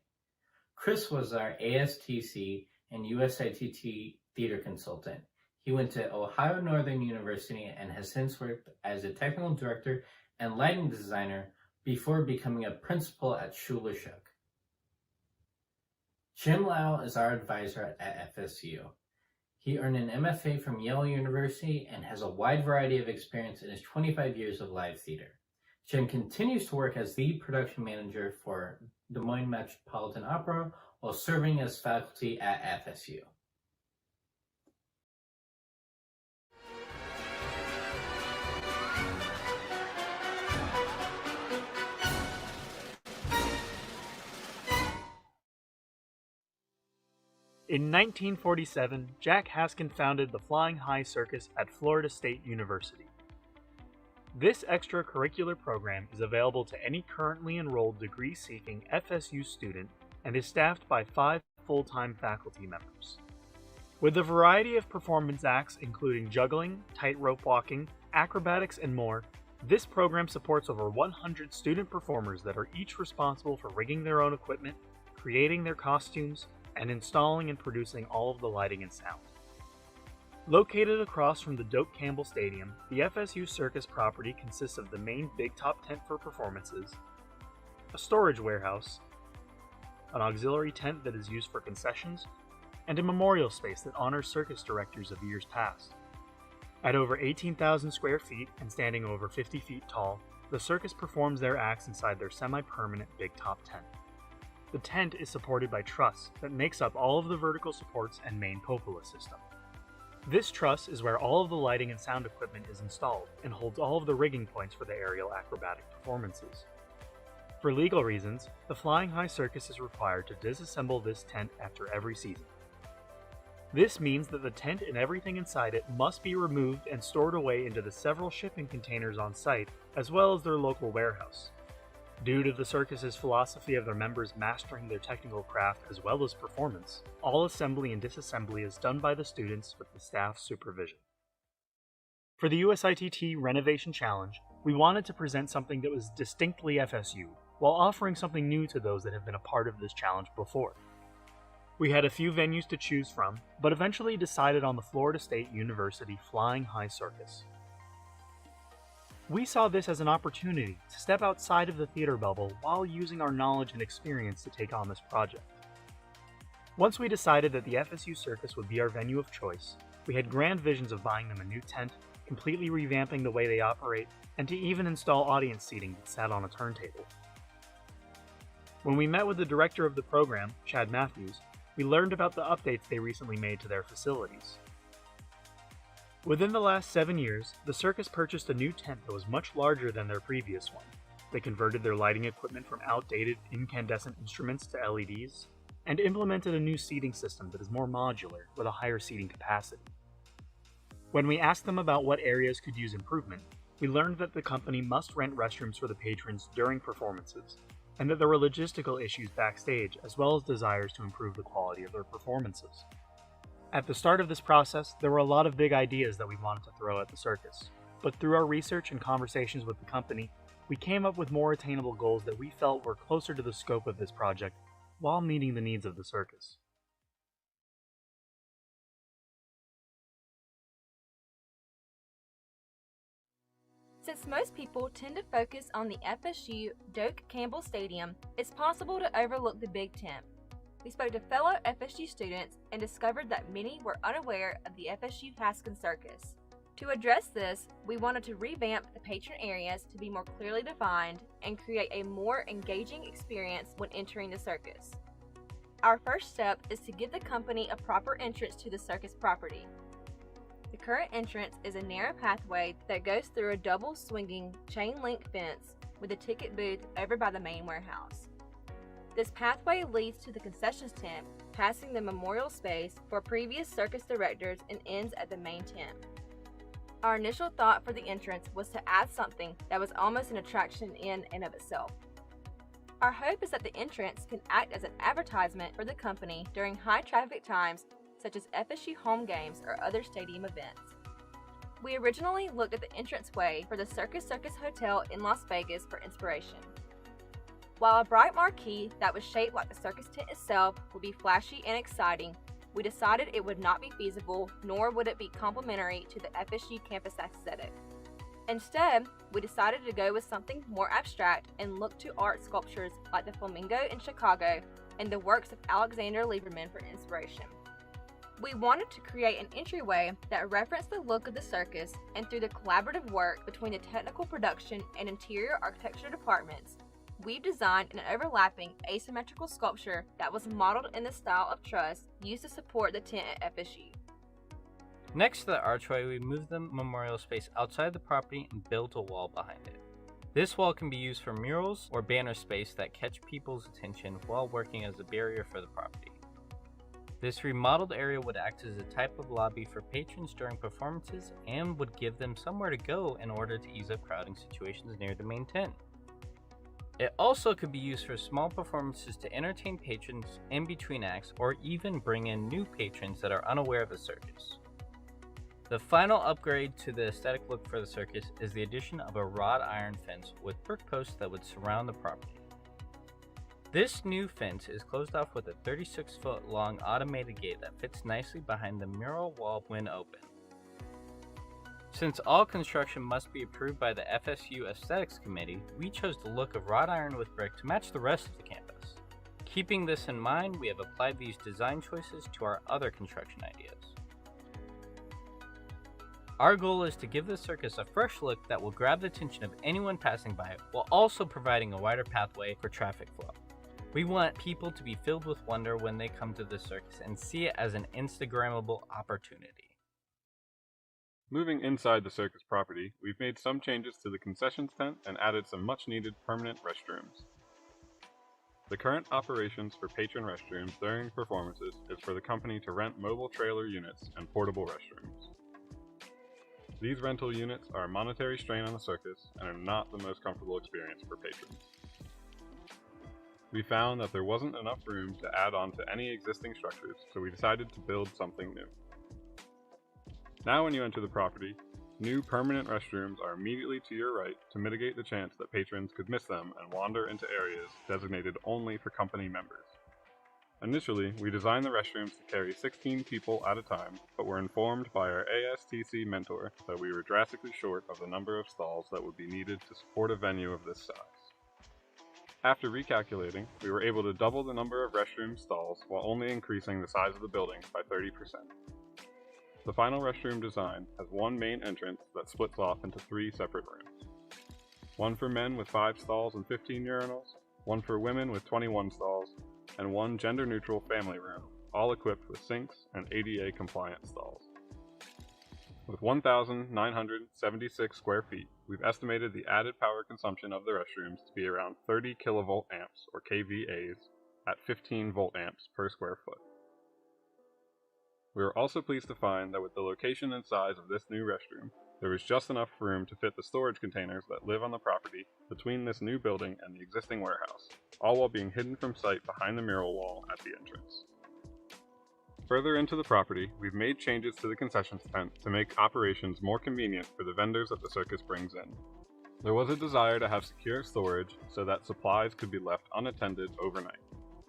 Chris was our ASTC and USITT theater consultant. He went to Ohio Northern University and has since worked as a technical director and lighting designer before becoming a principal at Schuler Shook. Jim Lau is our advisor at FSU. He earned an MFA from Yale University and has a wide variety of experience in his 25 years of live theater. Jim continues to work as the production manager for Des Moines Metropolitan Opera while serving as faculty at FSU. In 1947, Jack Haskin founded the Flying High Circus at Florida State University. This extracurricular program is available to any currently enrolled degree-seeking FSU student and is staffed by 5 full-time faculty members. With a variety of performance acts including juggling, tightrope walking, acrobatics, and more, this program supports over 100 student performers that are each responsible for rigging their own equipment, creating their costumes, and installing and producing all of the lighting and sound. Located across from the Doak Campbell Stadium, the FSU Circus property consists of the main big top tent for performances, a storage warehouse, an auxiliary tent that is used for concessions, and a memorial space that honors circus directors of years past. At over 18,000 square feet and standing over 50 feet tall, the circus performs their acts inside their semi-permanent big top tent. The tent is supported by truss that makes up all of the vertical supports and main cupola system. This truss is where all of the lighting and sound equipment is installed and holds all of the rigging points for the aerial acrobatic performances. For legal reasons, the Flying High Circus is required to disassemble this tent after every season. This means that the tent and everything inside it must be removed and stored away into the several shipping containers on site, as well as their local warehouse. Due to the circus's philosophy of their members mastering their technical craft as well as performance, all assembly and disassembly is done by the students with the staff's supervision. For the USITT Renovation Challenge, we wanted to present something that was distinctly FSU, while offering something new to those that have been a part of this challenge before. We had a few venues to choose from, but eventually decided on the Florida State University Flying High Circus. We saw this as an opportunity to step outside of the theater bubble while using our knowledge and experience to take on this project. Once we decided that the FSU Circus would be our venue of choice, we had grand visions of buying them a new tent, completely revamping the way they operate, and to even install audience seating that sat on a turntable. When we met with the director of the program, Chad Matthews, we learned about the updates they recently made to their facilities. Within the last 7 years, the circus purchased a new tent that was much larger than their previous one. They converted their lighting equipment from outdated incandescent instruments to LEDs, and implemented a new seating system that is more modular with a higher seating capacity. When we asked them about what areas could use improvement, we learned that the company must rent restrooms for the patrons during performances, and that there were logistical issues backstage as well as desires to improve the quality of their performances. At the start of this process, there were a lot of big ideas that we wanted to throw at the circus, but through our research and conversations with the company, we came up with more attainable goals that we felt were closer to the scope of this project while meeting the needs of the circus. Since most people tend to focus on the FSU Doak Campbell Stadium, it's possible to overlook the Big Tent. We spoke to fellow FSU students and discovered that many were unaware of the FSU Haskin Circus. To address this, we wanted to revamp the patron areas to be more clearly defined and create a more engaging experience when entering the circus. Our first step is to give the company a proper entrance to the circus property. The current entrance is a narrow pathway that goes through a double swinging chain link fence with a ticket booth over by the main warehouse. This pathway leads to the concessions tent, passing the memorial space for previous circus directors and ends at the main tent. Our initial thought for the entrance was to add something that was almost an attraction in and of itself. Our hope is that the entrance can act as an advertisement for the company during high traffic times such as FSU home games or other stadium events. We originally looked at the entranceway for the Circus Hotel in Las Vegas for inspiration. While a bright marquee that was shaped like the circus tent itself would be flashy and exciting, we decided it would not be feasible, nor would it be complementary to the FSU campus aesthetic. Instead, we decided to go with something more abstract and look to art sculptures like the Flamingo in Chicago and the works of Alexander Lieberman for inspiration. We wanted to create an entryway that referenced the look of the circus, and through the collaborative work between the technical production and interior architecture departments, we've designed an overlapping asymmetrical sculpture that was modeled in the style of truss used to support the tent at FSU. Next to the archway, we moved the memorial space outside the property and built a wall behind it. This wall can be used for murals or banner space that catch people's attention while working as a barrier for the property. This remodeled area would act as a type of lobby for patrons during performances and would give them somewhere to go in order to ease up crowding situations near the main tent. It also could be used for small performances to entertain patrons in between acts or even bring in new patrons that are unaware of the circus. The final upgrade to the aesthetic look for the circus is the addition of a wrought iron fence with brick posts that would surround the property. This new fence is closed off with a 36-foot long automated gate that fits nicely behind the mural wall when open. Since all construction must be approved by the FSU Aesthetics Committee, we chose the look of wrought iron with brick to match the rest of the campus. Keeping this in mind, we have applied these design choices to our other construction ideas. Our goal is to give the circus a fresh look that will grab the attention of anyone passing by it, while also providing a wider pathway for traffic flow. We want people to be filled with wonder when they come to the circus and see it as an Instagrammable opportunity. Moving inside the circus property, we've made some changes to the concessions tent and added some much-needed permanent restrooms. The current operations for patron restrooms during performances is for the company to rent mobile trailer units and portable restrooms. These rental units are a monetary strain on the circus and are not the most comfortable experience for patrons. We found that there wasn't enough room to add on to any existing structures, so we decided to build something new. Now when you enter the property, New permanent restrooms are immediately to your right to mitigate the chance that patrons could miss them and wander into areas designated only for company members. Initially, we designed the restrooms to carry 16 people at a time, but were informed by our ASTC mentor that we were drastically short of the number of stalls that would be needed to support a venue of this size. After recalculating, we were able to double the number of restroom stalls while only increasing the size of the building by 30%. The final restroom design has one main entrance that splits off into 3 separate rooms. One for men with 5 stalls and 15 urinals, one for women with 21 stalls, and one gender-neutral family room, all equipped with sinks and ADA-compliant stalls. With 1,976 square feet, we've estimated the added power consumption of the restrooms to be around 30 kilovolt amps, or kVAs, at 15 volt amps per square foot. We were also pleased to find that with the location and size of this new restroom, there was just enough room to fit the storage containers that live on the property between this new building and the existing warehouse, all while being hidden from sight behind the mural wall at the entrance. Further into the property, we've made changes to the concession tent to make operations more convenient for the vendors that the circus brings in. There was a desire to have secure storage so that supplies could be left unattended overnight.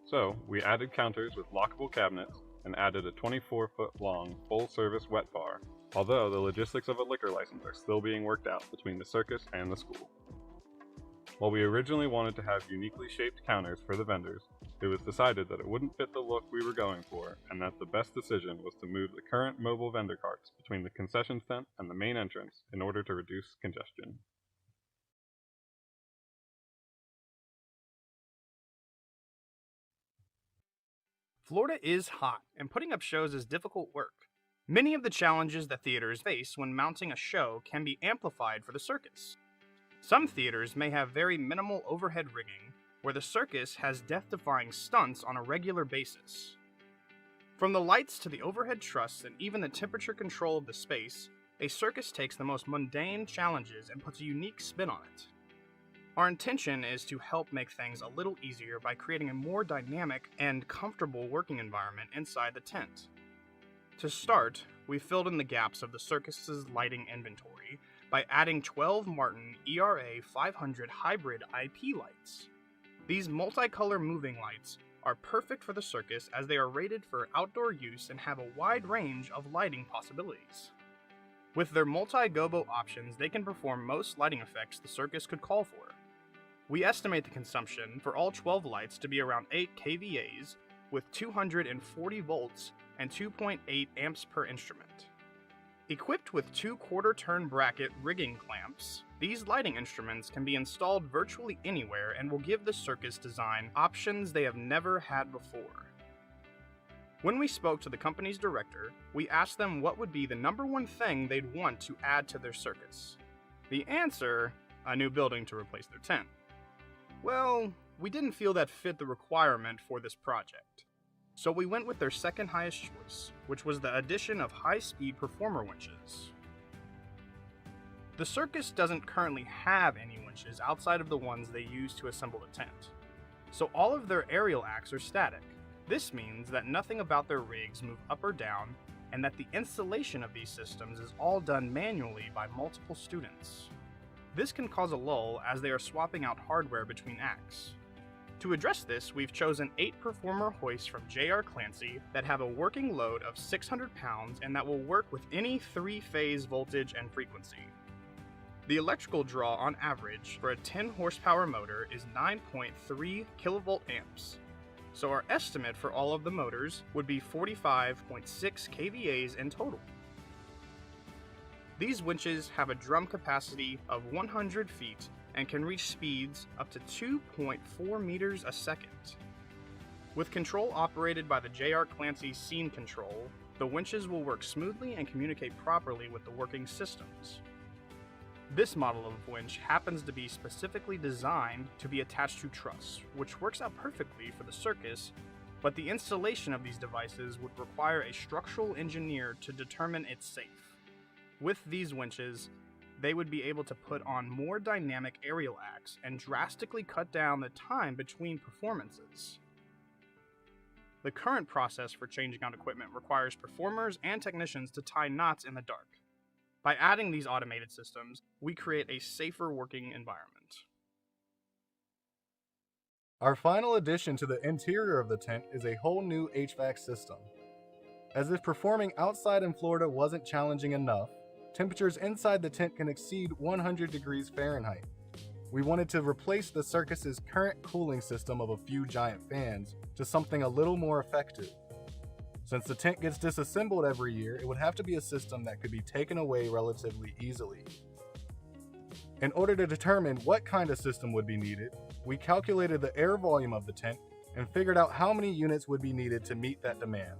So, we added counters with lockable cabinets and added a 24-foot-long full-service wet bar, although the logistics of a liquor license are still being worked out between the circus and the school. While we originally wanted to have uniquely shaped counters for the vendors, it was decided that it wouldn't fit the look we were going for, and that the best decision was to move the current mobile vendor carts between the concession tent and the main entrance in order to reduce congestion. Florida is hot, and putting up shows is difficult work. Many of the challenges that theaters face when mounting a show can be amplified for the circus. Some theaters may have very minimal overhead rigging, where the circus has death-defying stunts on a regular basis. From the lights to the overhead trusses and even the temperature control of the space, a circus takes the most mundane challenges and puts a unique spin on it. Our intention is to help make things a little easier by creating a more dynamic and comfortable working environment inside the tent. To start, we filled in the gaps of the circus's lighting inventory by adding 12 Martin ERA 500 hybrid IP lights. These multicolor moving lights are perfect for the circus as they are rated for outdoor use and have a wide range of lighting possibilities. With their multi-gobo options, they can perform most lighting effects the circus could call for. We estimate the consumption for all 12 lights to be around 8 kVAs with 240 volts and 2.8 amps per instrument. Equipped with 2 quarter-turn bracket rigging clamps, these lighting instruments can be installed virtually anywhere and will give the circus design options they have never had before. When we spoke to the company's director, we asked them what would be the #1 thing they'd want to add to their circus. The answer, a new building to replace their tent. Well, we didn't feel that fit the requirement for this project. So we went with their second highest choice, which was the addition of high-speed performer winches. The circus doesn't currently have any winches outside of the ones they use to assemble the tent. So all of their aerial acts are static. This means that nothing about their rigs move up or down, and that the installation of these systems is all done manually by multiple students. This can cause a lull as they are swapping out hardware between acts. To address this, we've chosen 8 performer hoists from J.R. Clancy that have a working load of 600 pounds and that will work with any 3-phase voltage and frequency. The electrical draw on average for a 10 horsepower motor is 9.3 kilovolt amps. So our estimate for all of the motors would be 45.6 kVAs in total. These winches have a drum capacity of 100 feet and can reach speeds up to 2.4 meters a second. With control operated by the J.R. Clancy scene control, the winches will work smoothly and communicate properly with the working systems. This model of winch happens to be specifically designed to be attached to truss, which works out perfectly for the circus, but the installation of these devices would require a structural engineer to determine it's safe. With these winches, they would be able to put on more dynamic aerial acts and drastically cut down the time between performances. The current process for changing out equipment requires performers and technicians to tie knots in the dark. By adding these automated systems, we create a safer working environment. Our final addition to the interior of the tent is a whole new HVAC system. As if performing outside in Florida wasn't challenging enough, temperatures inside the tent can exceed 100 degrees Fahrenheit. We wanted to replace the circus's current cooling system of a few giant fans to something a little more effective. Since the tent gets disassembled every year, it would have to be a system that could be taken away relatively easily. In order to determine what kind of system would be needed, we calculated the air volume of the tent and figured out how many units would be needed to meet that demand.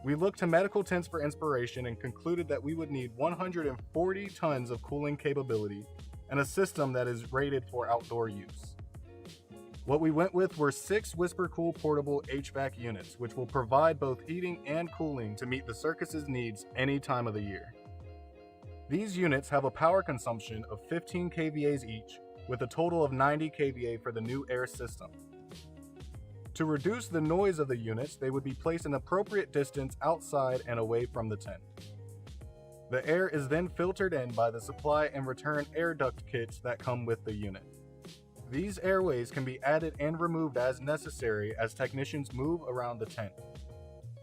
We looked to medical tents for inspiration and concluded that we would need 140 tons of cooling capability and a system that is rated for outdoor use. What we went with were 6 WhisperCool portable HVAC units, which will provide both heating and cooling to meet the circus's needs any time of the year. These units have a power consumption of 15 kVAs each, with a total of 90 kVA for the new air system. To reduce the noise of the units, they would be placed an appropriate distance outside and away from the tent. The air is then filtered in by the supply and return air duct kits that come with the unit. These airways can be added and removed as necessary as technicians move around the tent.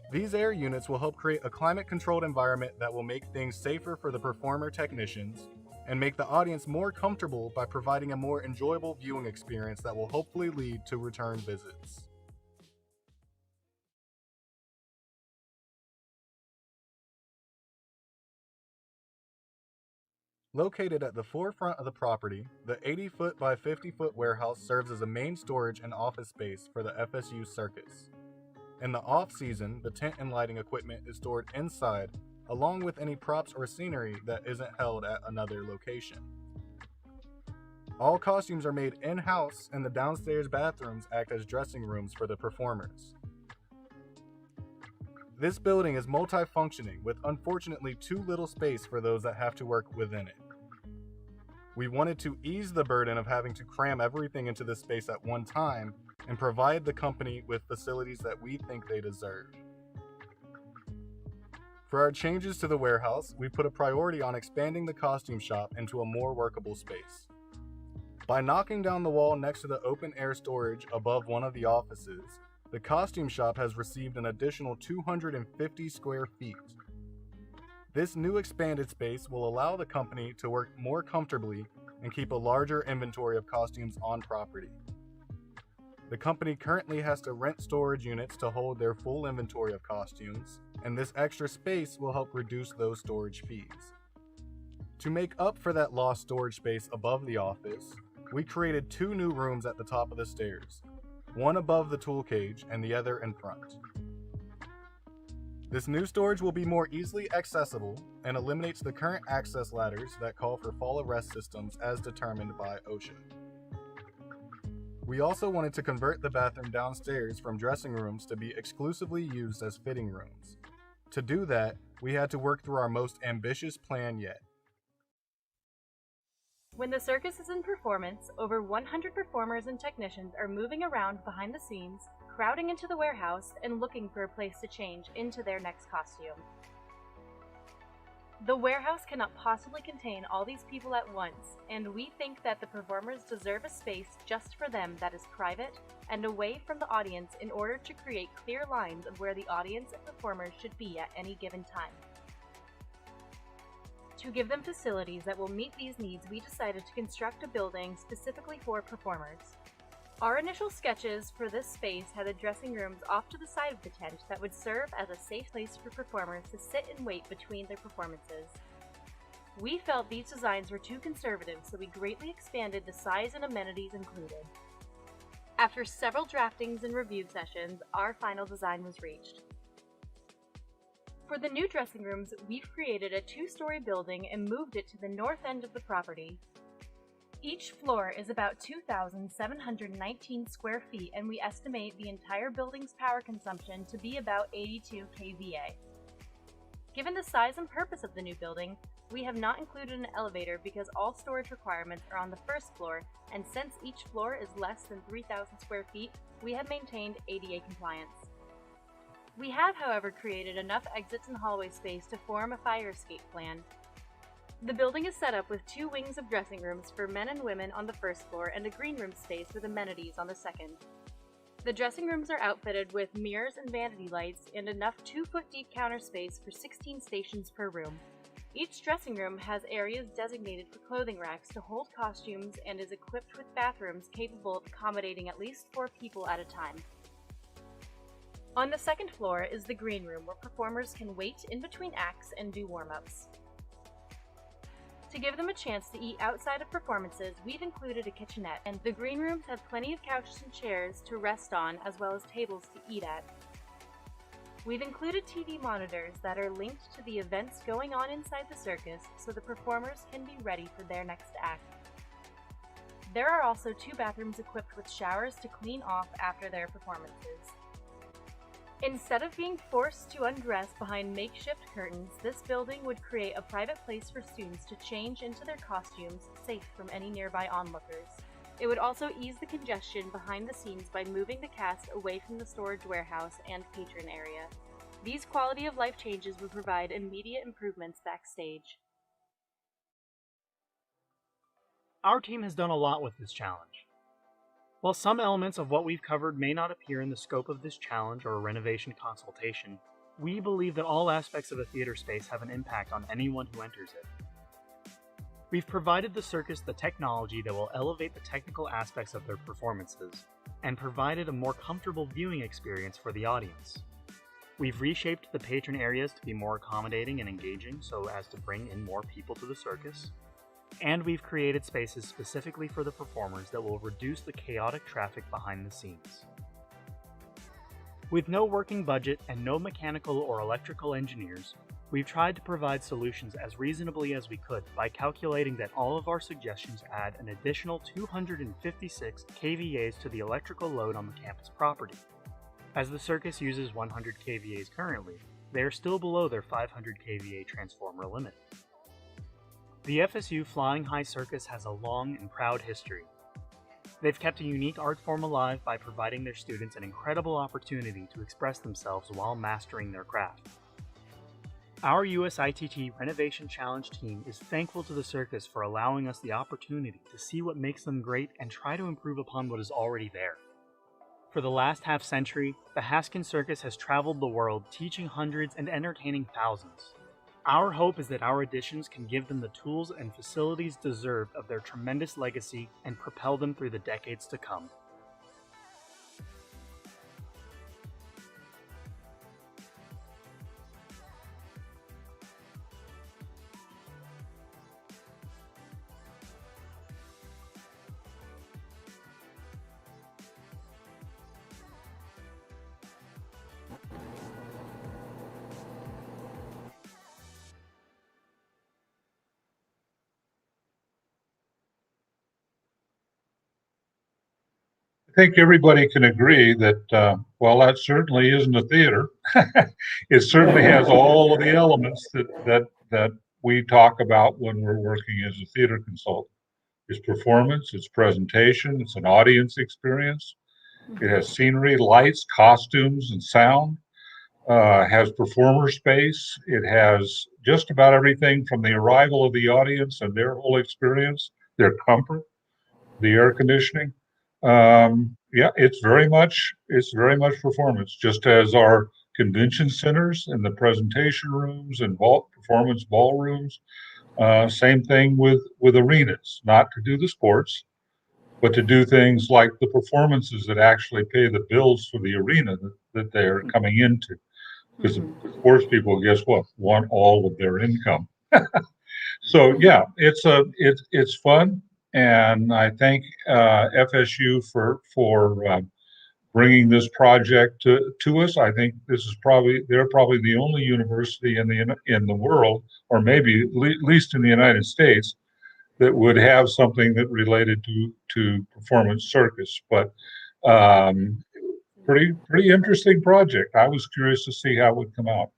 These air units will help create a climate-controlled environment that will make things safer for the performer technicians and make the audience more comfortable by providing a more enjoyable viewing experience that will hopefully lead to return visits. Located at the forefront of the property, the 80-foot by 50-foot warehouse serves as a main storage and office space for the FSU Circus. In the off-season, the tent and lighting equipment is stored inside, along with any props or scenery that isn't held at another location. All costumes are made in-house, and the downstairs bathrooms act as dressing rooms for the performers. This building is multifunctioning, with unfortunately too little space for those that have to work within it. We wanted to ease the burden of having to cram everything into this space at one time and provide the company with facilities that we think they deserve. For our changes to the warehouse, we put a priority on expanding the costume shop into a more workable space. By knocking down the wall next to the open air storage above one of the offices, the costume shop has received an additional 250 square feet. This new expanded space will allow the company to work more comfortably and keep a larger inventory of costumes on property. The company currently has to rent storage units to hold their full inventory of costumes, and this extra space will help reduce those storage fees. To make up for that lost storage space above the office, we created 2 new rooms at the top of the stairs, one above the tool cage and the other in front. This new storage will be more easily accessible and eliminates the current access ladders that call for fall arrest systems as determined by OSHA. We also wanted to convert the bathroom downstairs from dressing rooms to be exclusively used as fitting rooms. To do that, we had to work through our most ambitious plan yet. When the circus is in performance, over 100 performers and technicians are moving around behind the scenes, crowding into the warehouse, and looking for a place to change into their next costume. The warehouse cannot possibly contain all these people at once, and we think that the performers deserve a space just for them that is private and away from the audience in order to create clear lines of where the audience and performers should be at any given time. To give them facilities that will meet these needs, we decided to construct a building specifically for performers. Our initial sketches for this space had the dressing rooms off to the side of the tent that would serve as a safe place for performers to sit and wait between their performances. We felt these designs were too conservative, so we greatly expanded the size and amenities included. After several draftings and review sessions, our final design was reached. For the new dressing rooms, we've created a 2-story building and moved it to the north end of the property. Each floor is about 2,719 square feet, and we estimate the entire building's power consumption to be about 82 kVA. Given the size and purpose of the new building, we have not included an elevator because all storage requirements are on the first floor, and since each floor is less than 3,000 square feet, we have maintained ADA compliance. We have, however, created enough exits and hallway space to form a fire escape plan. The building is set up with 2 wings of dressing rooms for men and women on the first floor and a green room space with amenities on the second. The dressing rooms are outfitted with mirrors and vanity lights and enough 2-foot deep counter space for 16 stations per room. Each dressing room has areas designated for clothing racks to hold costumes and is equipped with bathrooms capable of accommodating at least 4 people at a time. On the second floor is the green room where performers can wait in between acts and do warm-ups. To give them a chance to eat outside of performances, we've included a kitchenette, and the green rooms have plenty of couches and chairs to rest on as well as tables to eat at. We've included TV monitors that are linked to the events going on inside the circus so the performers can be ready for their next act. There are also 2 bathrooms equipped with showers to clean off after their performances. Instead of being forced to undress behind makeshift curtains, this building would create a private place for students to change into their costumes, safe from any nearby onlookers. It would also ease the congestion behind the scenes by moving the cast away from the storage warehouse and patron area. These quality of life changes would provide immediate improvements backstage. Our team has done a lot with this challenge. While some elements of what we've covered may not appear in the scope of this challenge or a renovation consultation, we believe that all aspects of a theater space have an impact on anyone who enters it. We've provided the circus the technology that will elevate the technical aspects of their performances, and provided a more comfortable viewing experience for the audience. We've reshaped the patron areas to be more accommodating and engaging so as to bring in more people to the circus. And we've created spaces specifically for the performers that will reduce the chaotic traffic behind the scenes. With no working budget and no mechanical or electrical engineers, we've tried to provide solutions as reasonably as we could by calculating that all of our suggestions add an additional 256 kVAs to the electrical load on the campus property. As the circus uses 100 kVAs currently, they are still below their 500 kVA transformer limit. The FSU Flying High Circus has a long and proud history. They've kept a unique art form alive by providing their students an incredible opportunity to express themselves while mastering their craft. Our USITT Renovation Challenge team is thankful to the circus for allowing us the opportunity to see what makes them great and try to improve upon what is already there. For the last half-century, the Haskin Circus has traveled the world teaching hundreds and entertaining thousands. Our hope is that our additions can give them the tools and facilities deserved of their tremendous legacy and propel them through the decades to come. I think everybody can agree that while that certainly isn't a theater, it certainly has all of the elements that we talk about when we're working as a theater consultant. It's performance, it's presentation, it's an audience experience. It has scenery, lights, costumes, and sound. Has performer space. It has just about everything from the arrival of the audience and their whole experience, their comfort, the air conditioning. Yeah, it's very much performance, just as our convention centers and the presentation rooms and performance ballrooms. Same thing with arenas, not to do the sports, but to do things like the performances that actually pay the bills for the arena that they're coming into. Because the sports people, guess what, want all of their income. So yeah, it's fun. And I thank FSU for bringing this project to us. I think they're probably the only university in the world, or maybe at least in the United States, that would have something that related to performance circus. But pretty interesting project. I was curious to see how it would come out.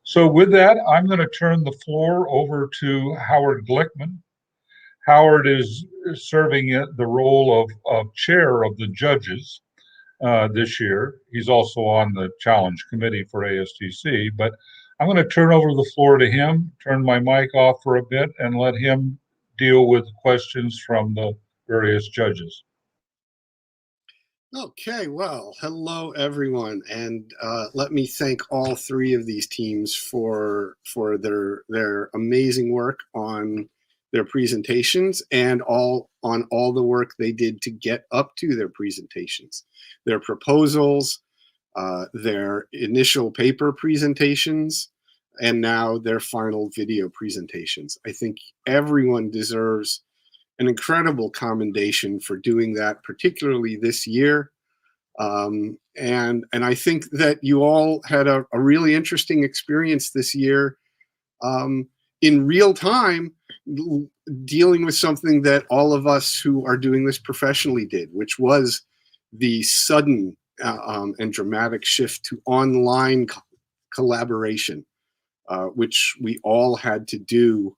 So with that, I'm going to turn the floor over to Howard Glickman. Howard is serving the role of chair of the judges this year. He's also on the challenge committee for ASTC, but I'm going to turn over the floor to him, turn my mic off for a bit, and let him deal with questions from the various judges. Okay, well, hello everyone, and let me thank all three of these teams for their amazing work on their presentations and on all the work they did to get up to their presentations, their proposals, their initial paper presentations, and now their final video presentations. I think everyone deserves an incredible commendation for doing that, particularly this year. And I think that you all had a really interesting experience this year in real time, dealing with something that all of us who are doing this professionally did, which was the sudden and dramatic shift to online collaboration, which we all had to do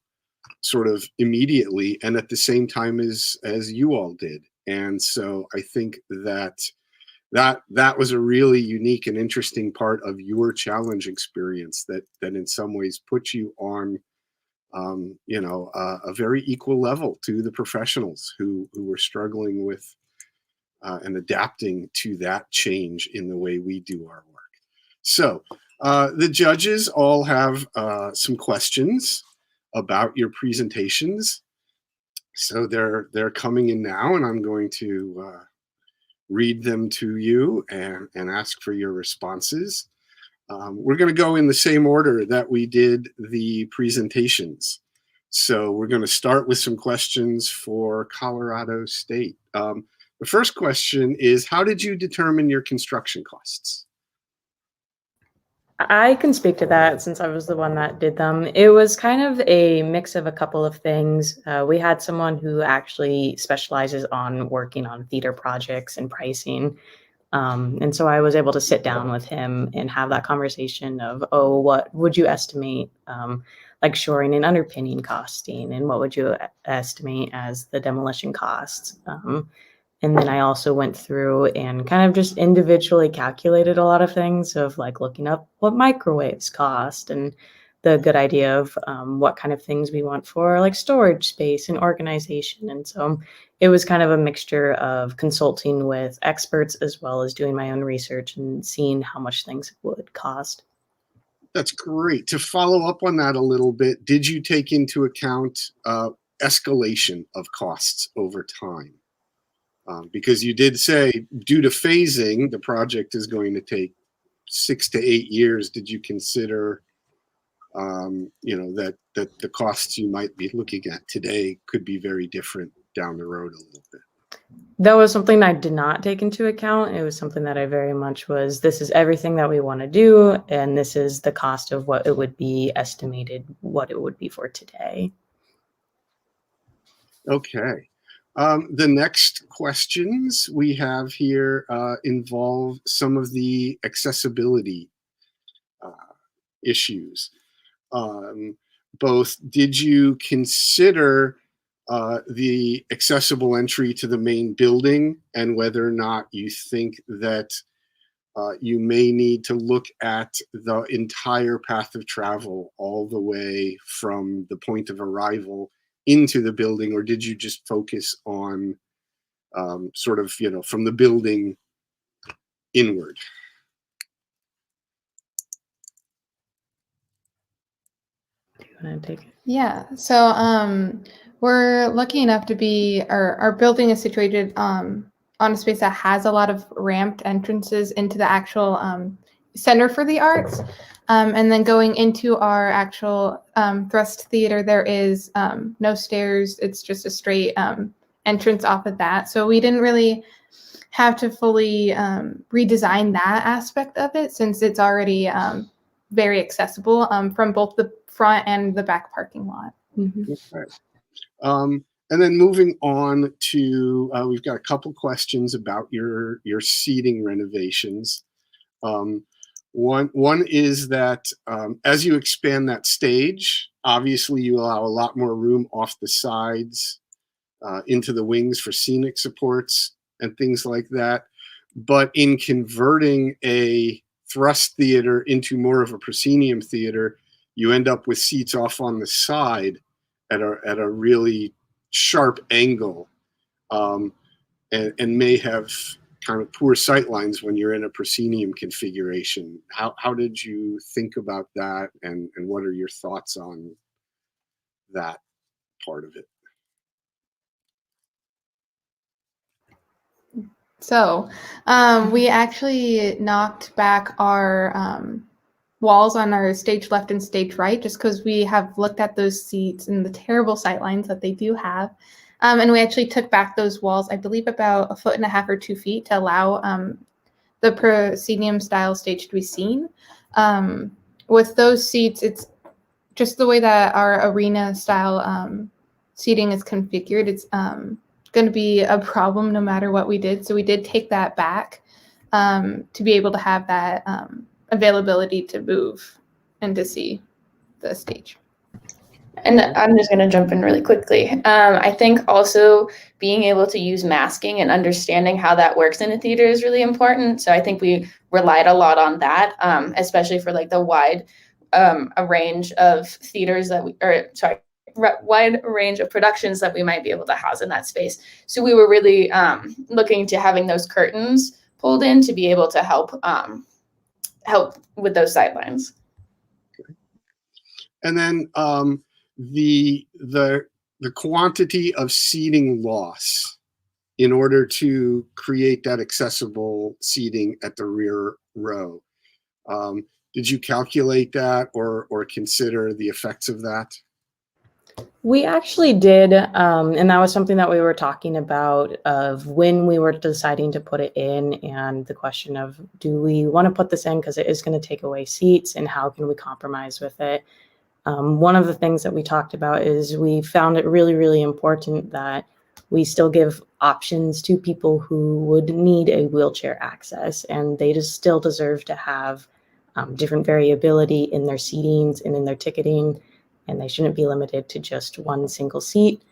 sort of immediately and at the same time as you all did. And so I think that was a really unique and interesting part of your challenge experience that in some ways put you on a very equal level to the professionals who were struggling with and adapting to that change in the way we do our work. So the judges all have some questions about your presentations. So they're coming in now, and I'm going to read them to you and ask for your responses. We're going to go in the same order that we did the presentations. So we're going to start with some questions for Colorado State. The first question is, how did you determine your construction costs? I can speak to that since I was the one that did them. It was kind of a mix of a couple of things. We had someone who actually specializes on working on theater projects and pricing. And so I was able to sit down with him and have that conversation of, oh, what would you estimate like shoring and underpinning costing, and what would you estimate as the demolition costs? And then I also went through and kind of just individually calculated a lot of things of like looking up what microwaves cost and the good idea of what kind of things we want for like storage space and organization. And so it was kind of a mixture of consulting with experts as well as doing my own research and seeing how much things would cost. That's great. To follow up on that a little bit, did you take into account escalation of costs over time? Because you did say, due to phasing, the project is going to take 6 to 8 years. Did you consider, that the costs you might be looking at today could be very different down the road a little bit? That was something I did not take into account. It was something that I very much was, this is everything that we want to do, and this is the cost of what it would be estimated, what it would be for today. Okay. The next questions we have here involve some of the accessibility issues. Both, did you consider the accessible entry to the main building and whether or not you think that you may need to look at the entire path of travel all the way from the point of arrival into the building, or did you just focus on sort of, from the building inward? Do you want to take it? Yeah, so we're lucky enough to be, our building is situated on a space that has a lot of ramped entrances into the actual Center for the Arts. And then going into our actual thrust theater, there is no stairs. It's just a straight entrance off of that. So we didn't really have to fully redesign that aspect of it, since it's already very accessible from both the front and the back parking lot. Mm-hmm. Okay. And then moving on to, we've got a couple questions about your seating renovations. One is that as you expand that stage, obviously you allow a lot more room off the sides into the wings for scenic supports and things like that. But in converting a thrust theater into more of a proscenium theater, you end up with seats off on the side at a really sharp angle, and may have kind of poor sight lines when you're in a proscenium configuration. How did you think about that, and what are your thoughts on that part of it? So we actually knocked back our walls on our stage left and stage right, just because we have looked at those seats and the terrible sight lines that they do have. And we actually took back those walls, I believe about 1.5 feet or 2 feet, to allow the proscenium style stage to be seen. With those seats, it's just the way that our arena style seating is configured. It's going to be a problem no matter what we did. So we did take that back to be able to have that availability to move and to see the stage. And I'm just going to jump in really quickly. I think also being able to use masking and understanding how that works in a theater is really important. So I think we relied a lot on that, especially for like the wide a range of theaters that wide range of productions that we might be able to house in that space. So we were really looking to having those curtains pulled in to be able to help with those sidelines. Okay. And then the quantity of seating loss in order to create that accessible seating at the rear row. Did you calculate that or consider the effects of that? We actually did, and that was something that we were talking about of when we were deciding to put it in, and the question of, do we want to put this in because it is going to take away seats, and how can we compromise with it? One of the things that we talked about is we found it really, really important that we still give options to people who would need a wheelchair access, and they just still deserve to have different variability in their seatings and in their ticketing, and they shouldn't be limited to just one single seat.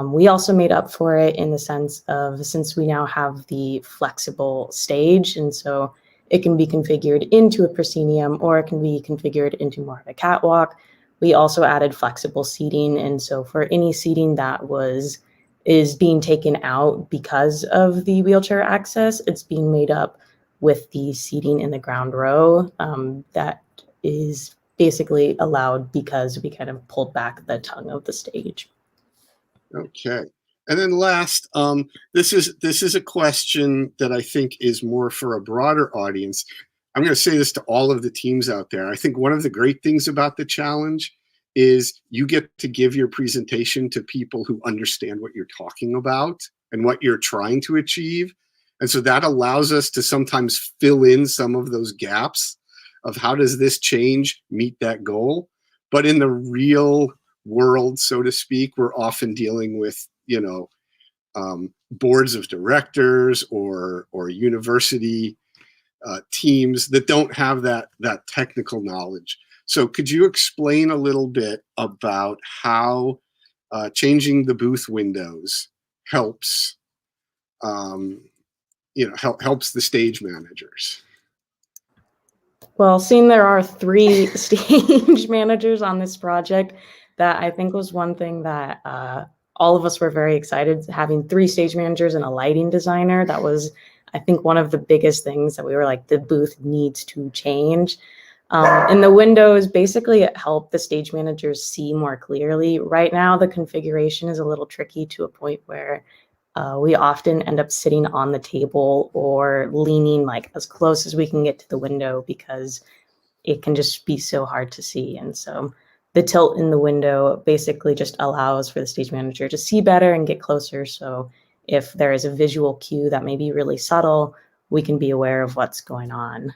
We also made up for it in the sense of, since we now have the flexible stage, and so it can be configured into a proscenium or it can be configured into more of a catwalk. We also added flexible seating, and so for any seating that is being taken out because of the wheelchair access, it's being made up with the seating in the ground row that is basically allowed because we kind of pulled back the tongue of the stage. Okay. And then last, this is a question that I think is more for a broader audience. I'm going to say this to all of the teams out there. I think one of the great things about the challenge is you get to give your presentation to people who understand what you're talking about and what you're trying to achieve. And so that allows us to sometimes fill in some of those gaps of how does this change meet that goal. But in the real world, so to speak, we're often dealing with, boards of directors or university teams that don't have that technical knowledge. So could you explain a little bit about how changing the booth windows helps helps the stage managers? Well, seeing there are 3 stage managers on this project, that I think was one thing that all of us were very excited, having 3 stage managers and a lighting designer. That was, I think, one of the biggest things that we were like, the booth needs to change. And the windows, basically it helped the stage managers see more clearly. Right now, the configuration is a little tricky to a point where we often end up sitting on the table or leaning like as close as we can get to the window because it can just be so hard to see. And so the tilt in the window basically just allows for the stage manager to see better and get closer. So if there is a visual cue that may be really subtle, we can be aware of what's going on.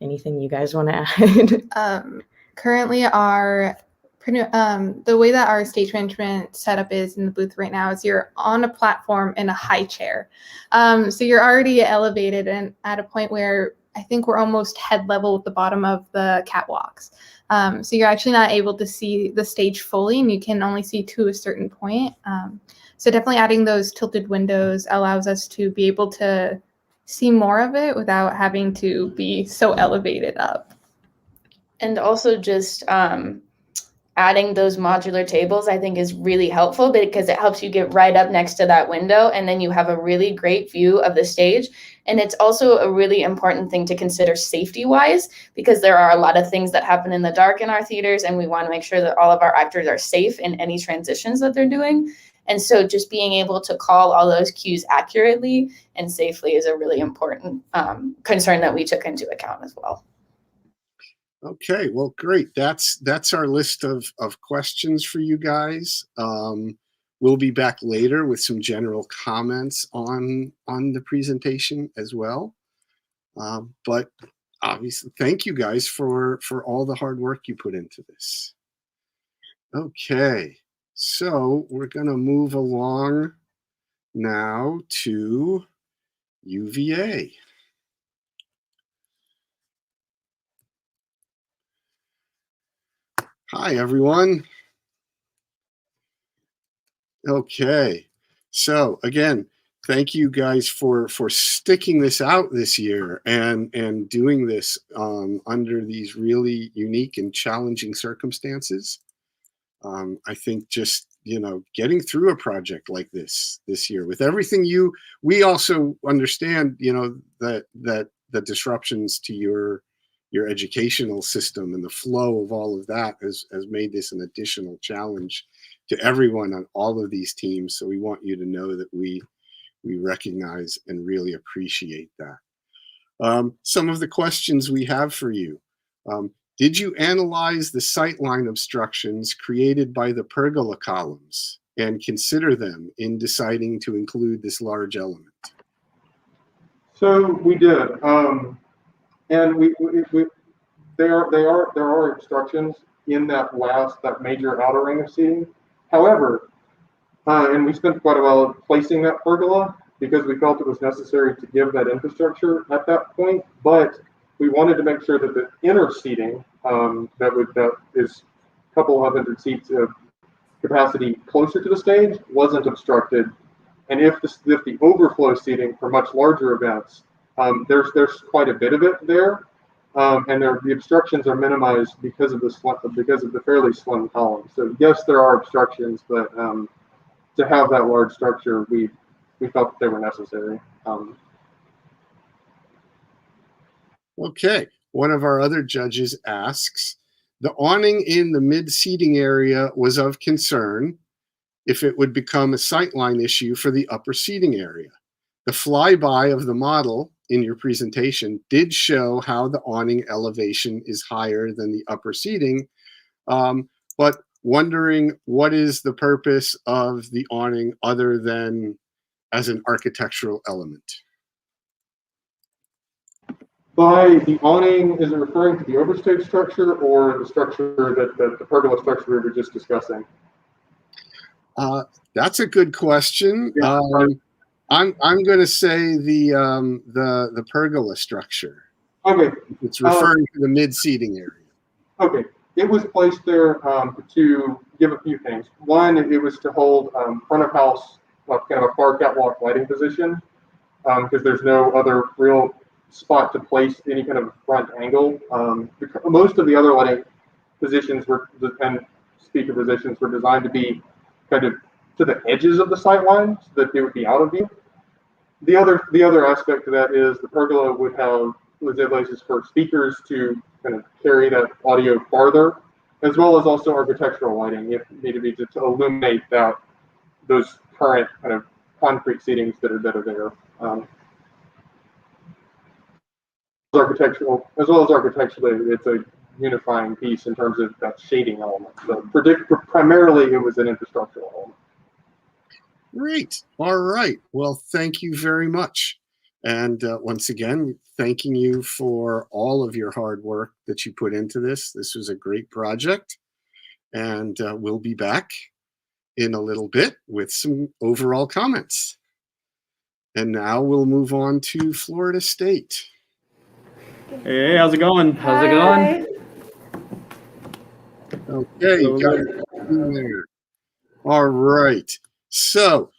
Anything you guys want to add? Currently, the way that our stage management setup is in the booth right now is you're on a platform in a high chair. So you're already elevated and at a point where I think we're almost head level with the bottom of the catwalks. So you're actually not able to see the stage fully, and you can only see to a certain point. So definitely adding those tilted windows allows us to be able to see more of it without having to be so elevated up. And also just adding those modular tables, I think, is really helpful because it helps you get right up next to that window, and then you have a really great view of the stage. And it's also a really important thing to consider safety-wise, because there are a lot of things that happen in the dark in our theaters, and we want to make sure that all of our actors are safe in any transitions that they're doing. And so just being able to call all those cues accurately and safely is a really important concern that we took into account as well. Okay, well, great. That's our list of questions for you guys. We'll be back later with some general comments on the presentation as well. But obviously, thank you guys for all the hard work you put into this. Okay, so we're gonna move along now to UVA. Hi, everyone. Okay, so again, thank you guys for sticking this out this year and doing this under these really unique and challenging circumstances. I think just, getting through a project like this year with everything we also understand, that the disruptions to your educational system and the flow of all of that has made this an additional challenge to everyone on all of these teams. So we want you to know that we recognize and really appreciate that. Some of the questions we have for you. Did you analyze the sightline obstructions created by the pergola columns and consider them in deciding to include this large element? So we did, and there are obstructions in that major outer ring of seating. However, and we spent quite a while placing that pergola because we felt it was necessary to give that infrastructure at that point, but we wanted to make sure that the inner seating that is a couple of hundred seats of capacity closer to the stage wasn't obstructed. And if the overflow seating for much larger events, there's quite a bit of it there, and the obstructions are minimized because of the fairly slim columns. So yes, there are obstructions, but to have that large structure, we felt that they were necessary. Okay, one of our other judges asks, the awning in the mid-seating area was of concern if it would become a sightline issue for the upper seating area. The flyby of the model in your presentation did show how the awning elevation is higher than the upper seating, but wondering what is the purpose of the awning other than as an architectural element? By the awning, is it referring to the overstage structure or the structure the pergola structure we were just discussing? That's a good question. Yeah, I'm going to say the pergola structure. Okay. It's referring to the mid-seating area. Okay. It was placed there to give a few things. One, it was to hold front of house, kind of a far catwalk lighting position, because there's no other real spot to place any kind of front angle. Most of the other lighting positions and speaker positions were designed to be kind of to the edges of the sight line so that they would be out of view. The other aspect of that is the pergola was places for speakers to kind of carry that audio farther, as well as also architectural lighting if needed be to illuminate those current kind of concrete seatings that are there. Architectural, as well as architecturally, it's a unifying piece in terms of that shading element. So primarily, it was an infrastructural element. Great. All right. Well, thank you very much. And once again, thanking you for all of your hard work that you put into this. This was a great project. And we'll be back in a little bit with some overall comments. And now we'll move on to Florida State. Hey, how's it going? How's it going? Okay, you got it in there. All right. So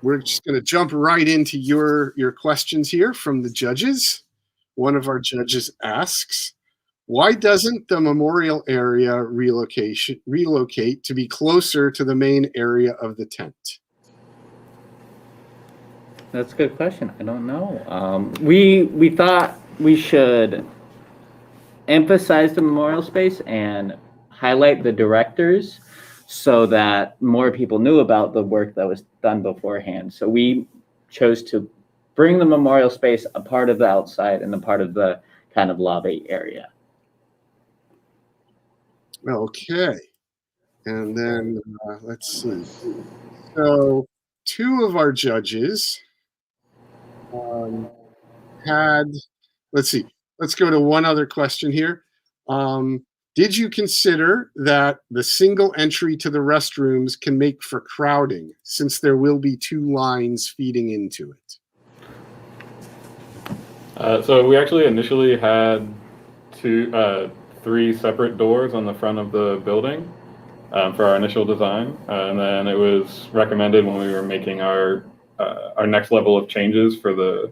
we're just going to jump right into your questions here from the judges. One of our judges asks, Why doesn't the memorial area relocate to be closer to the main area of the tent? That's a good question. I don't know. We thought we should emphasize the memorial space and highlight the directors so that more people knew about the work that was done beforehand. So we chose to bring the memorial space a part of the outside and a part of the kind of lobby area. Okay. And then let's see. So 2 of our judges had, let's see, let's go to one other question here. Did you consider that the single entry to the restrooms can make for crowding since there will be 2 lines feeding into it? So we actually initially had 3 separate doors on the front of the building for our initial design, and then it was recommended when we were making our next level of changes for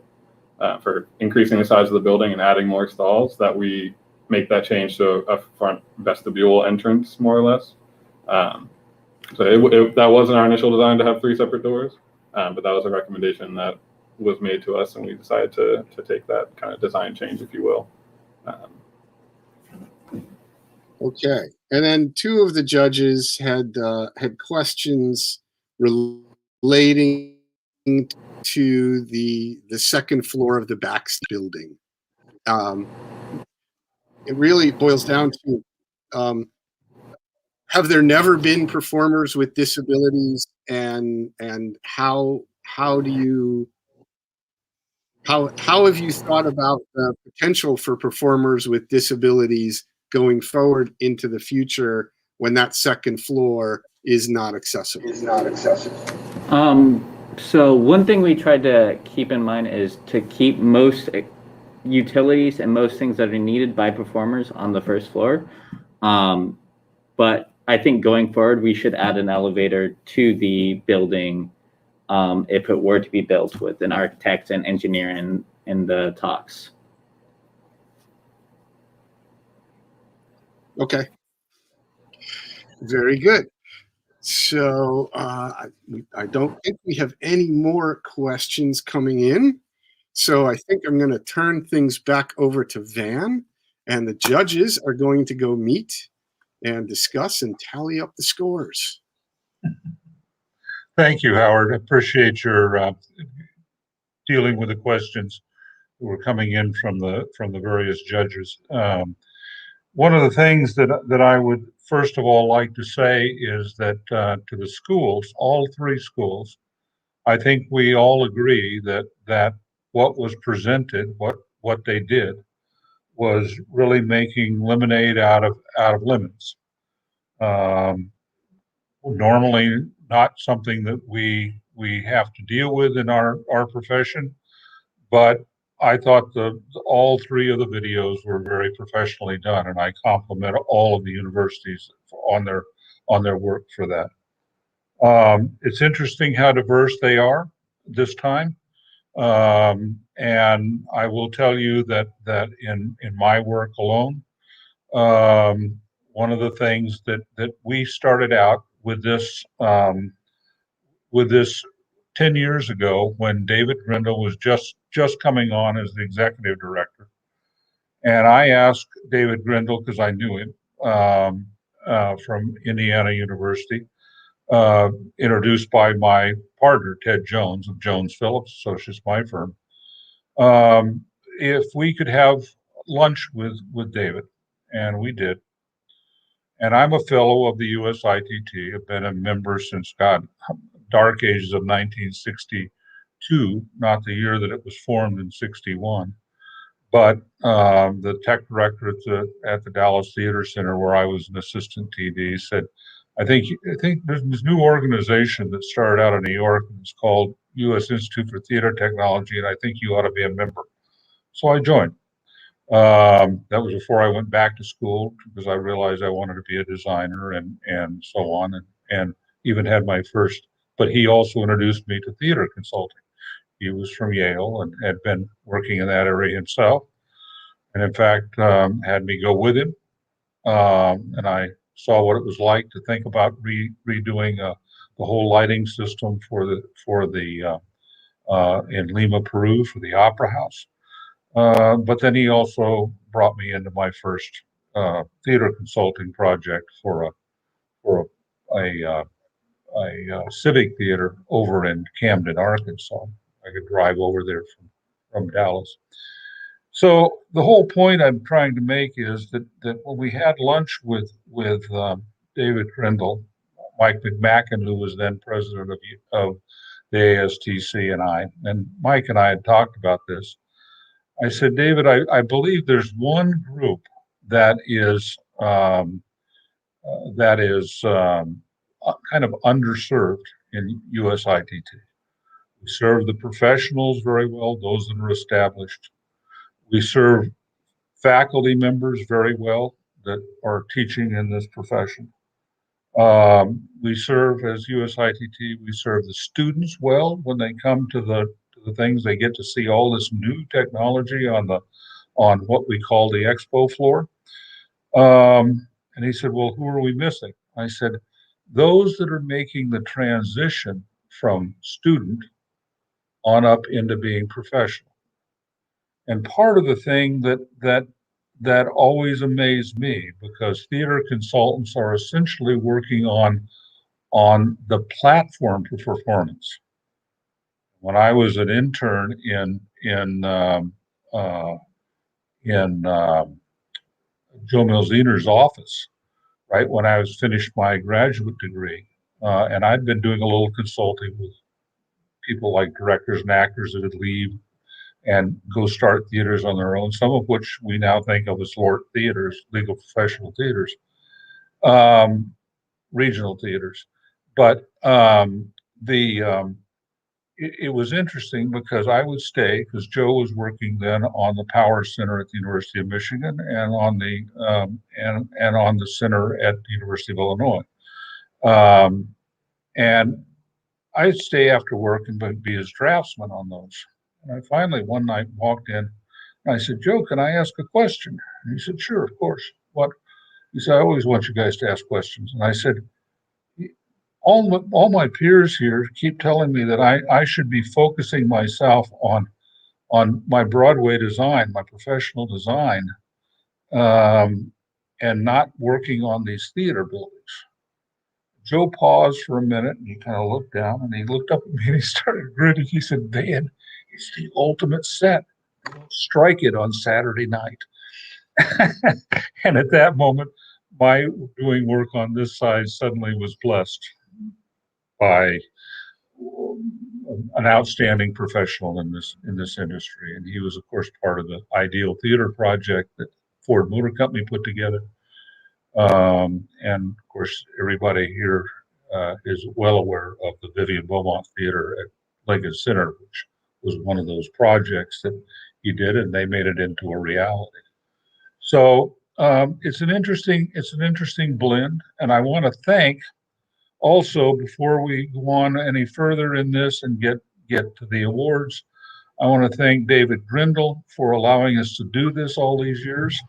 increasing the size of the building and adding more stalls that we make that change to a front vestibule entrance, more or less. So that wasn't our initial design to have 3 separate doors, but that was a recommendation that was made to us, and we decided to take that kind of design change, if you will. Okay, and then 2 of the judges had questions relating to the second floor of the back building. It really boils down to have there never been performers with disabilities, and how have you thought about the potential for performers with disabilities going forward into the future when that second floor is not accessible? So one thing we tried to keep in mind is to keep most utilities and most things that are needed by performers on the first floor. But I think going forward, we should add an elevator to the building if it were to be built with an architect and engineer in the talks. Okay. Very good. So I don't think we have any more questions coming in. So I think I'm going to turn things back over to Van, and the judges are going to go meet and discuss and tally up the scores. Thank you, Howard. I appreciate your dealing with the questions that were coming in from the various judges. One of the things that I would first of all like to say is that to the schools, all 3 schools, I think we all agree that what was presented, what they did, was really making lemonade out of lemons. Normally not something that we have to deal with in our profession, but I thought all 3 of the videos were very professionally done, and I compliment all of the universities on their work for that. It's interesting how diverse they are this time, and I will tell you that in my work alone, one of the things that we started out with this 10 years ago, when David Grindle was just coming on as the executive director. And I asked David Grindle, because I knew him from Indiana University, introduced by my partner, Ted Jones of Jones Phillips Associates, my firm, if we could have lunch with David, and we did. And I'm a fellow of the USITT. I've been a member since dark ages of 1962, not the year that it was formed in 61. But the tech director at the Dallas Theater Center, where I was an assistant TD, said, I think there's this new organization that started out in New York, and it's called U.S. Institute for Theater Technology, and I think you ought to be a member. So I joined. That was before I went back to school, because I realized I wanted to be a designer and so on, and even had my first, but he also introduced me to theater consulting. He was from Yale and had been working in that area himself. and in fact had me go with him. And I saw what it was like to think about redoing the whole lighting system for the in Lima, Peru, for the Opera House. But then he also brought me into my first theater consulting project for a civic theater over in Camden, Arkansas. I could drive over there from Dallas. So the whole point I'm trying to make is that when we had lunch with David Grindle, Mike McMacken, who was then president of the ASTC, and Mike and I had talked about this. I said, David, I believe there's one group that is kind of underserved in USITT. We serve the professionals very well, those that are established. We serve faculty members very well that are teaching in this profession. We serve as USITT, we serve the students well when they come to the things. They get to see all this new technology on what we call the expo floor. And he said, well, who are we missing? I said, those that are making the transition from student on up into being professional. And part of the thing that always amazed me, because theater consultants are essentially working on the platform for performance. When I was an intern in Joe Milziner's office, right when I was finished my graduate degree, and I'd been doing a little consulting with people like directors and actors that would leave and go start theaters on their own, some of which we now think of as LORT theaters, legal professional theaters, regional theaters. But it was interesting because I would stay, because Joe was working then on the Power Center at the University of Michigan and on the center at the University of Illinois. And I'd stay after work and be his draftsman on those. And I finally one night walked in and I said, Joe, can I ask a question? And he said, sure, of course. What? He said, I always want you guys to ask questions. And I said, all my peers here keep telling me that I should be focusing myself on my Broadway design, my professional design, and not working on these theater buildings. Joe paused for a minute and he kind of looked down and he looked up at me and he started grinning. He said, Dan, it's the ultimate set. Strike it on Saturday night. And at that moment, my doing work on this side suddenly was blessed by an outstanding professional in this industry. And he was, of course, part of the Ideal Theater project that Ford Motor Company put together. And of course, everybody here is well aware of the Vivian Beaumont Theater at Lincoln Center, which was one of those projects that he did, and they made it into a reality. So it's an interesting blend, and I want to thank also, before we go on any further in this and get to the awards, I want to thank David Grindle for allowing us to do this all these years.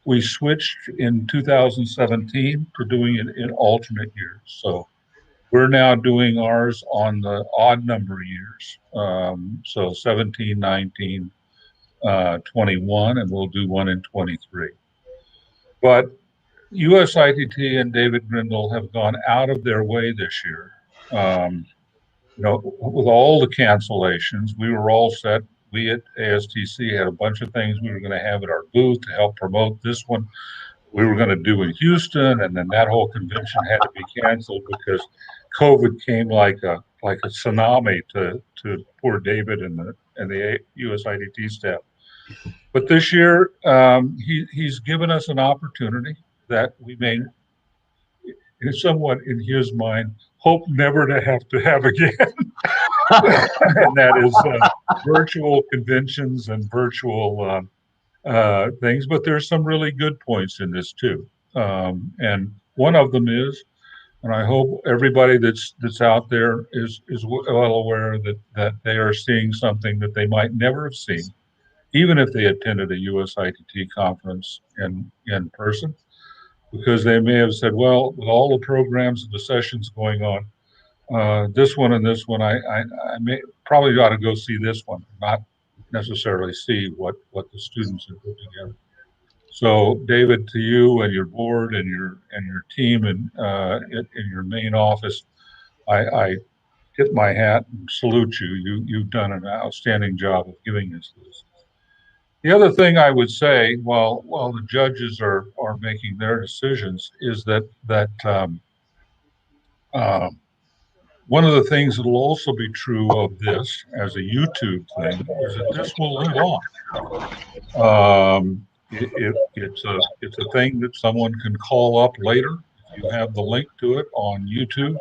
We switched in 2017 to doing it in alternate years. So we're now doing ours on the odd number years. So 17, 19, 21, and we'll do one in 23. But USITT and David Grindle have gone out of their way this year. With all the cancellations, we were all set. We at ASTC had a bunch of things we were going to have at our booth to help promote this one. We were going to do in Houston, and then that whole convention had to be canceled because COVID came like a tsunami to poor David and the USITT staff. But this year, he's given us an opportunity that we may, somewhat in his mind, hope never to have again. And that is virtual conventions and virtual things. But there's some really good points in this too. And one of them is, and I hope everybody that's out there is well aware that they are seeing something that they might never have seen even if they attended a USITT conference in person, because they may have said, well, with all the programs and the sessions going on, this one and this one, I may probably ought to go see this one, not necessarily see what the students have put together. So, David, to you and your board and your team and in your main office, I tip my hat and salute you. You've done an outstanding job of giving us this. The other thing I would say, while the judges are making their decisions, is that one of the things that will also be true of this as a YouTube thing is that this will live on. It's a thing that someone can call up later. If you have the link to it on YouTube,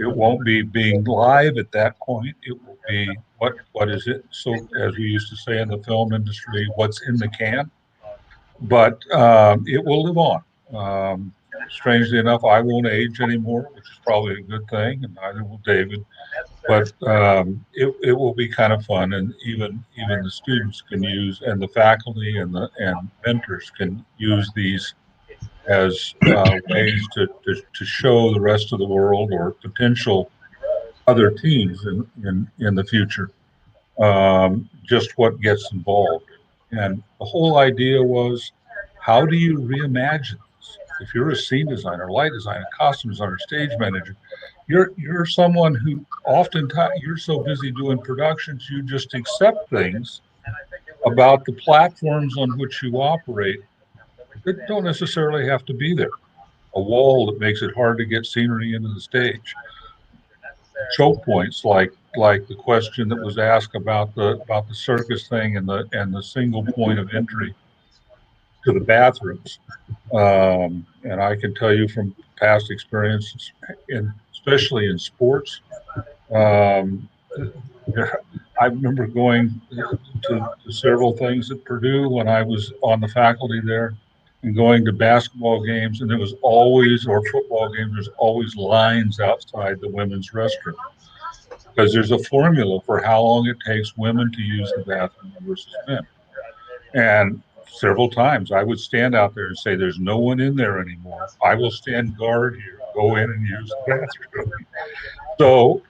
it won't be being live at that point. It will be what is it? So as we used to say in the film industry, what's in the can. But it will live on. Strangely enough, I won't age anymore, which is probably a good thing, and neither will David. But it will be kind of fun, and even the students can use, and the faculty and mentors can use these as ways to show the rest of the world or potential other teams in the future just what gets involved. And the whole idea was, how do you reimagine this? If you're a scene designer, light designer, costume designer, stage manager, you're someone who oftentimes you're so busy doing productions, you just accept things about the platforms on which you operate that don't necessarily have to be there. A wall that makes it hard to get scenery into the stage. Choke points like the question that was asked about the circus thing and the single point of entry to the bathrooms. And I can tell you from past experiences, especially in sports, um, I remember going to several things at Purdue when I was on the faculty there, and going to basketball games, and there was always, or football games, there's always lines outside the women's restroom, because there's a formula for how long it takes women to use the bathroom versus men. And several times I would stand out there and say, there's no one in there anymore. I will stand guard here, go in and use the bathroom. So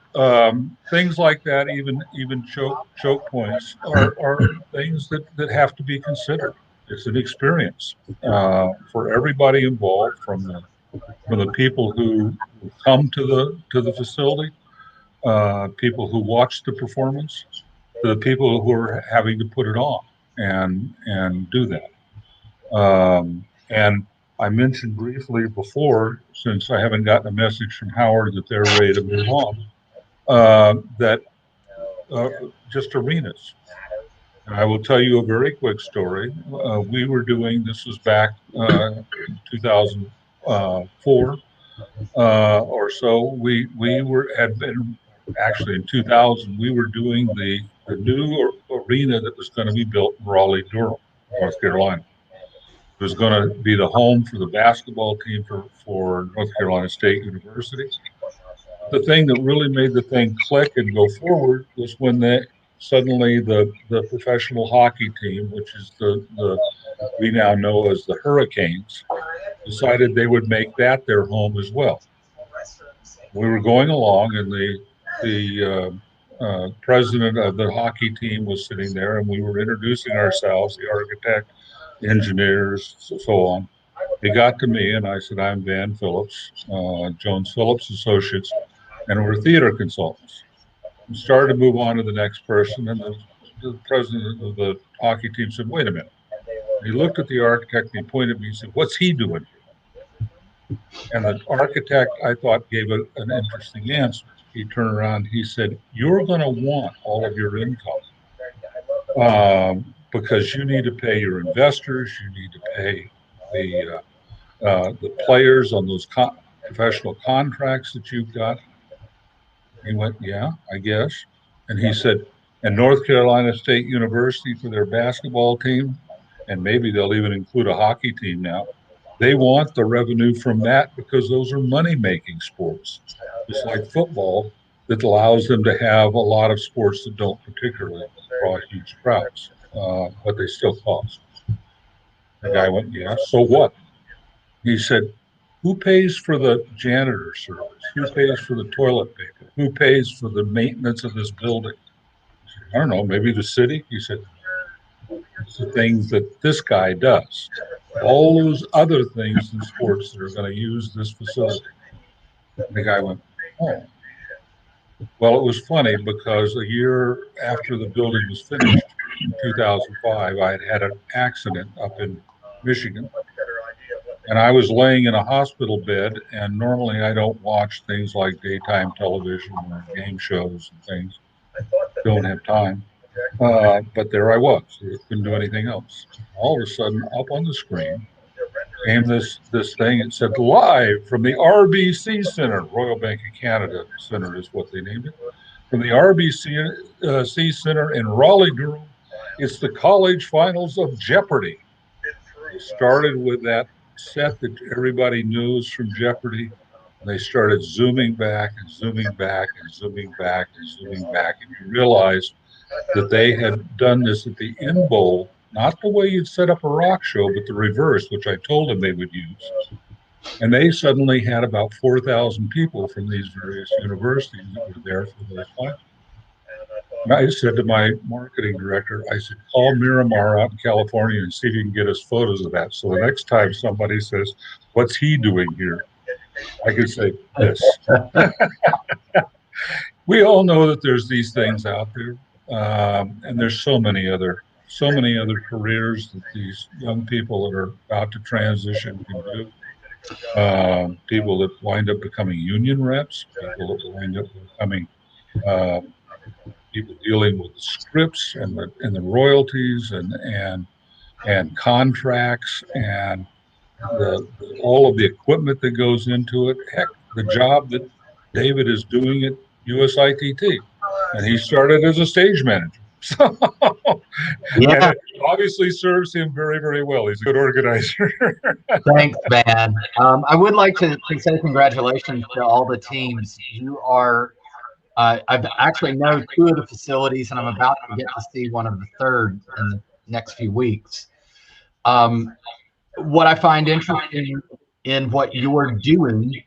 things like that, even choke points, are things that have to be considered. It's an experience for everybody involved, from the people who come to the facility, people who watch the performance, to the people who are having to put it on and do that. And I mentioned briefly before, since I haven't gotten a message from Howard that they're ready to move on, that just arenas. And I will tell you a very quick story. We were doing, this was back in 2004 or so. We had been, actually in 2000, we were doing the new arena that was going to be built in Raleigh-Durham, North Carolina. It was going to be the home for the basketball team for North Carolina State University. The thing that really made the thing click and go forward was when suddenly the professional hockey team, which is the we now know as the Hurricanes, decided they would make that their home as well. We were going along, and the president of the hockey team was sitting there, and we were introducing ourselves, the architect, engineers, so on. They got to me, and I said, I'm Van Phillips, Jones Phillips Associates, and we're theater consultants. We started to move on to the next person, and the president of the hockey team said, wait a minute. And he looked at the architect, and he pointed at me and said, what's he doing here? And the architect, I thought, gave an interesting answer. He turned around, he said, you're going to want all of your income because you need to pay your investors, you need to pay the players on those professional contracts that you've got. He went, yeah, I guess. And he said, and North Carolina State University for their basketball team, and maybe they'll even include a hockey team now, they want the revenue from that because those are money-making sports. It's like football that allows them to have a lot of sports that don't particularly draw huge crowds. but they still cost. The guy went, yeah, so what? He said, who pays for the janitor service? Who pays for the toilet paper? Who pays for the maintenance of this building? I said, I don't know, maybe the city? He said, it's the things that this guy does. All those other things in sports that are going to use this facility. And the guy went, oh. Well, it was funny because a year after the building was finished in 2005, I had had an accident up in Michigan. And I was laying in a hospital bed, and normally I don't watch things like daytime television or game shows and things. Don't have time. But there I was. I couldn't do anything else. All of a sudden, up on the screen came this thing. It said live from the RBC Center, Royal Bank of Canada Center is what they named it. From the RBC Center in Raleigh, Durham, it's the college finals of Jeopardy. They started with that set that everybody knows from Jeopardy. And they started zooming back and zooming back and zooming back and zooming back. And you realize that they had done this at the end bowl, not the way you'd set up a rock show, but the reverse, which I told them they would use. And they suddenly had about 4,000 people from these various universities that were there for those finals. And I said to my marketing director, I said, call Miramar out in California and see if you can get us photos of that. So the next time somebody says, what's he doing here? I can say this. We all know that there's these things out there. And there's so many other careers that these young people that are about to transition can do. People that wind up becoming union reps, people that wind up becoming people dealing with the scripts and the royalties and contracts and all of the equipment that goes into it. Heck, the job that David is doing at USITT, and he started as a stage manager. So, Yeah. And it obviously serves him very, very well. He's a good organizer. Thanks, man. I would like to say congratulations to all the teams. You are, I've actually know two of the facilities, and I'm about to get to see one of the third in the next few weeks. What I find interesting in what you're doing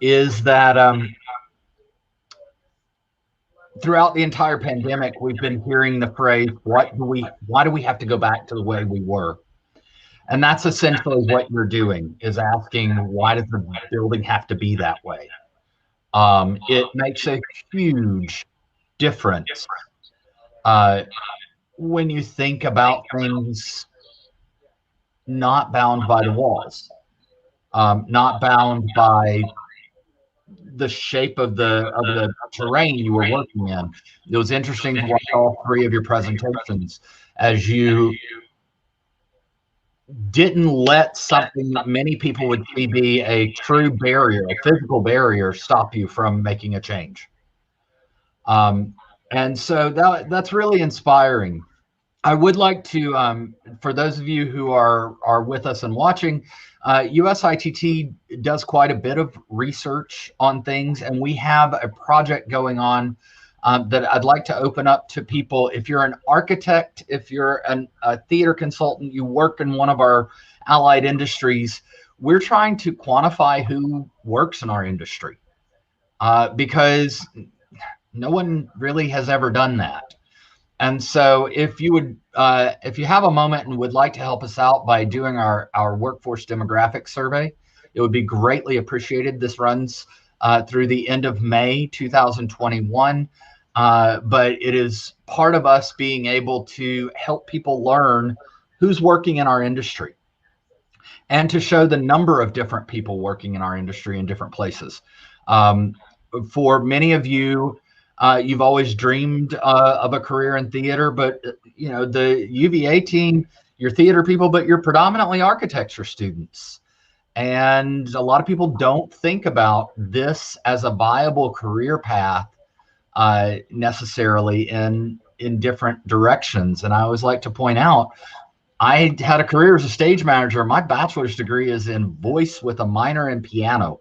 is that throughout the entire pandemic, we've been hearing the phrase, why do we have to go back to the way we were? And that's essentially what you're doing, is asking, why does the building have to be that way? It makes a huge difference when you think about things not bound by the walls, not bound by the shape of the terrain you were working in. It was interesting to watch all three of your presentations as you didn't let something that many people would see be a true barrier, a physical barrier, stop you from making a change. And so that's really inspiring. I would like to, for those of you who are with us and watching, USITT does quite a bit of research on things, and we have a project going on that I'd like to open up to people. If you're an architect, if you're a theater consultant, you work in one of our allied industries, we're trying to quantify who works in our industry because no one really has ever done that. And so if you would, if you have a moment and would like to help us out by doing our workforce demographic survey, it would be greatly appreciated. This runs through the end of May 2021, but it is part of us being able to help people learn who's working in our industry and to show the number of different people working in our industry in different places. For many of you, you've always dreamed of a career in theater, but you know, the UVA team, you're theater people, but you're predominantly architecture students. And a lot of people don't think about this as a viable career path necessarily in different directions. And I always like to point out, I had a career as a stage manager. My bachelor's degree is in voice with a minor in piano.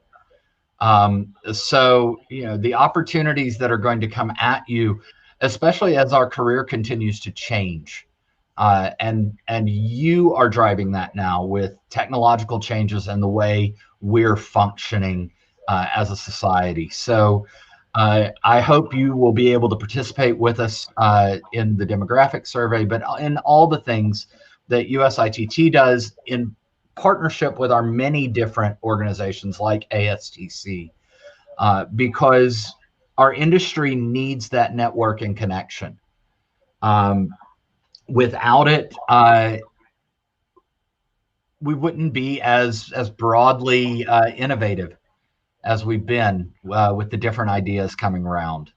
So, you know, the opportunities that are going to come at you, especially as our career continues to change, and you are driving that now with technological changes and the way we're functioning as a society. So I hope you will be able to participate with us in the demographic survey, but in all the things that USITT does in partnership with our many different organizations like ASTC, because our industry needs that network and connection. Without it, we wouldn't be as broadly innovative as we've been with the different ideas coming around.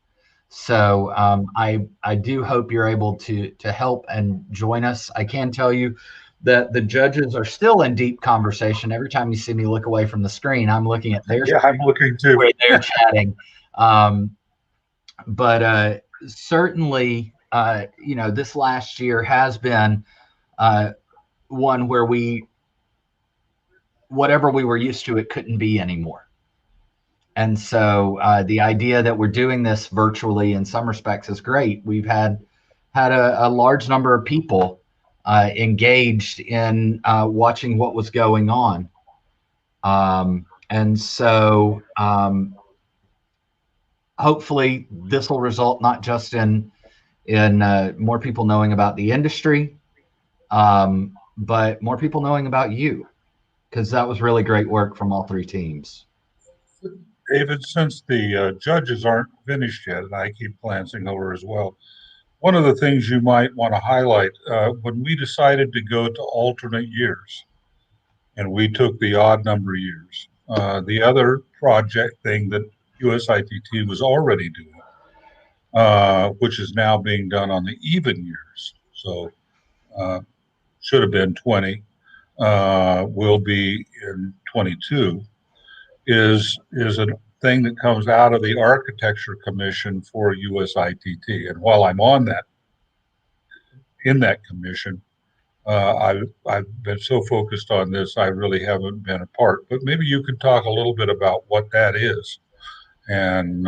So I do hope you're able to help and join us. I can tell you that the judges are still in deep conversation. Every time you see me look away from the screen, I'm looking at their Yeah, I'm looking too. where they're chatting. But certainly, this last year has been one where whatever we were used to, it couldn't be anymore. And so the idea that we're doing this virtually in some respects is great. We've had a large number of people engaged in watching what was going on. And so hopefully this will result not just in more people knowing about the industry, but more people knowing about you, because that was really great work from all three teams. David, since the judges aren't finished yet, and I keep glancing over as well, one of the things you might want to highlight, when we decided to go to alternate years, and we took the odd number of years, the other project thing that USITT was already doing, which is now being done on the even years, so should have been 20, will be in 22, is a thing that comes out of the Architecture Commission for USITT. And while I'm in that commission, I've been so focused on this, I really haven't been a part. But maybe you could talk a little bit about what that is and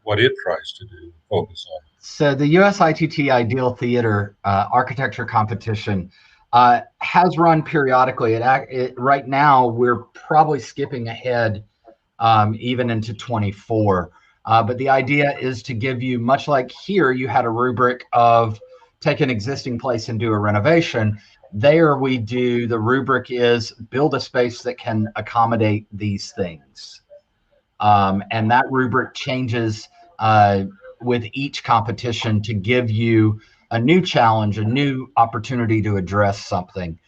what it tries to do, focus on. So the USITT Ideal Theater Architecture Competition has run periodically. Right now, we're probably skipping ahead even into 24. But the idea is to give you, much like here, you had a rubric of take an existing place and do a renovation. There we do, the rubric is build a space that can accommodate these things. And that rubric changes with each competition to give you a new challenge, a new opportunity to address something.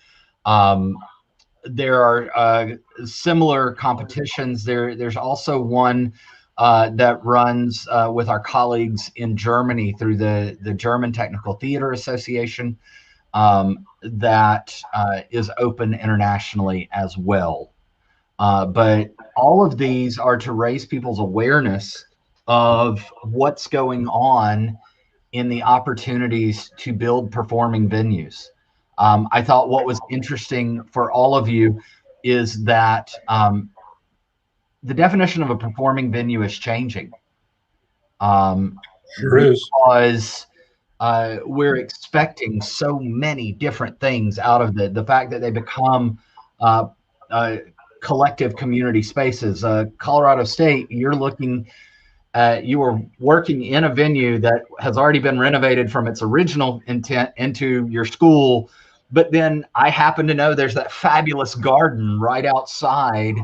There are similar competitions. There's also one that runs with our colleagues in Germany through the German Technical Theater Association that is open internationally as well. But all of these are to raise people's awareness of what's going on in the opportunities to build performing venues. I thought what was interesting for all of you is that the definition of a performing venue is changing. Sure is. Because we're expecting so many different things out of the fact that they become collective community spaces. Colorado State, you were working in a venue that has already been renovated from its original intent into your school. But then I happen to know there's that fabulous garden right outside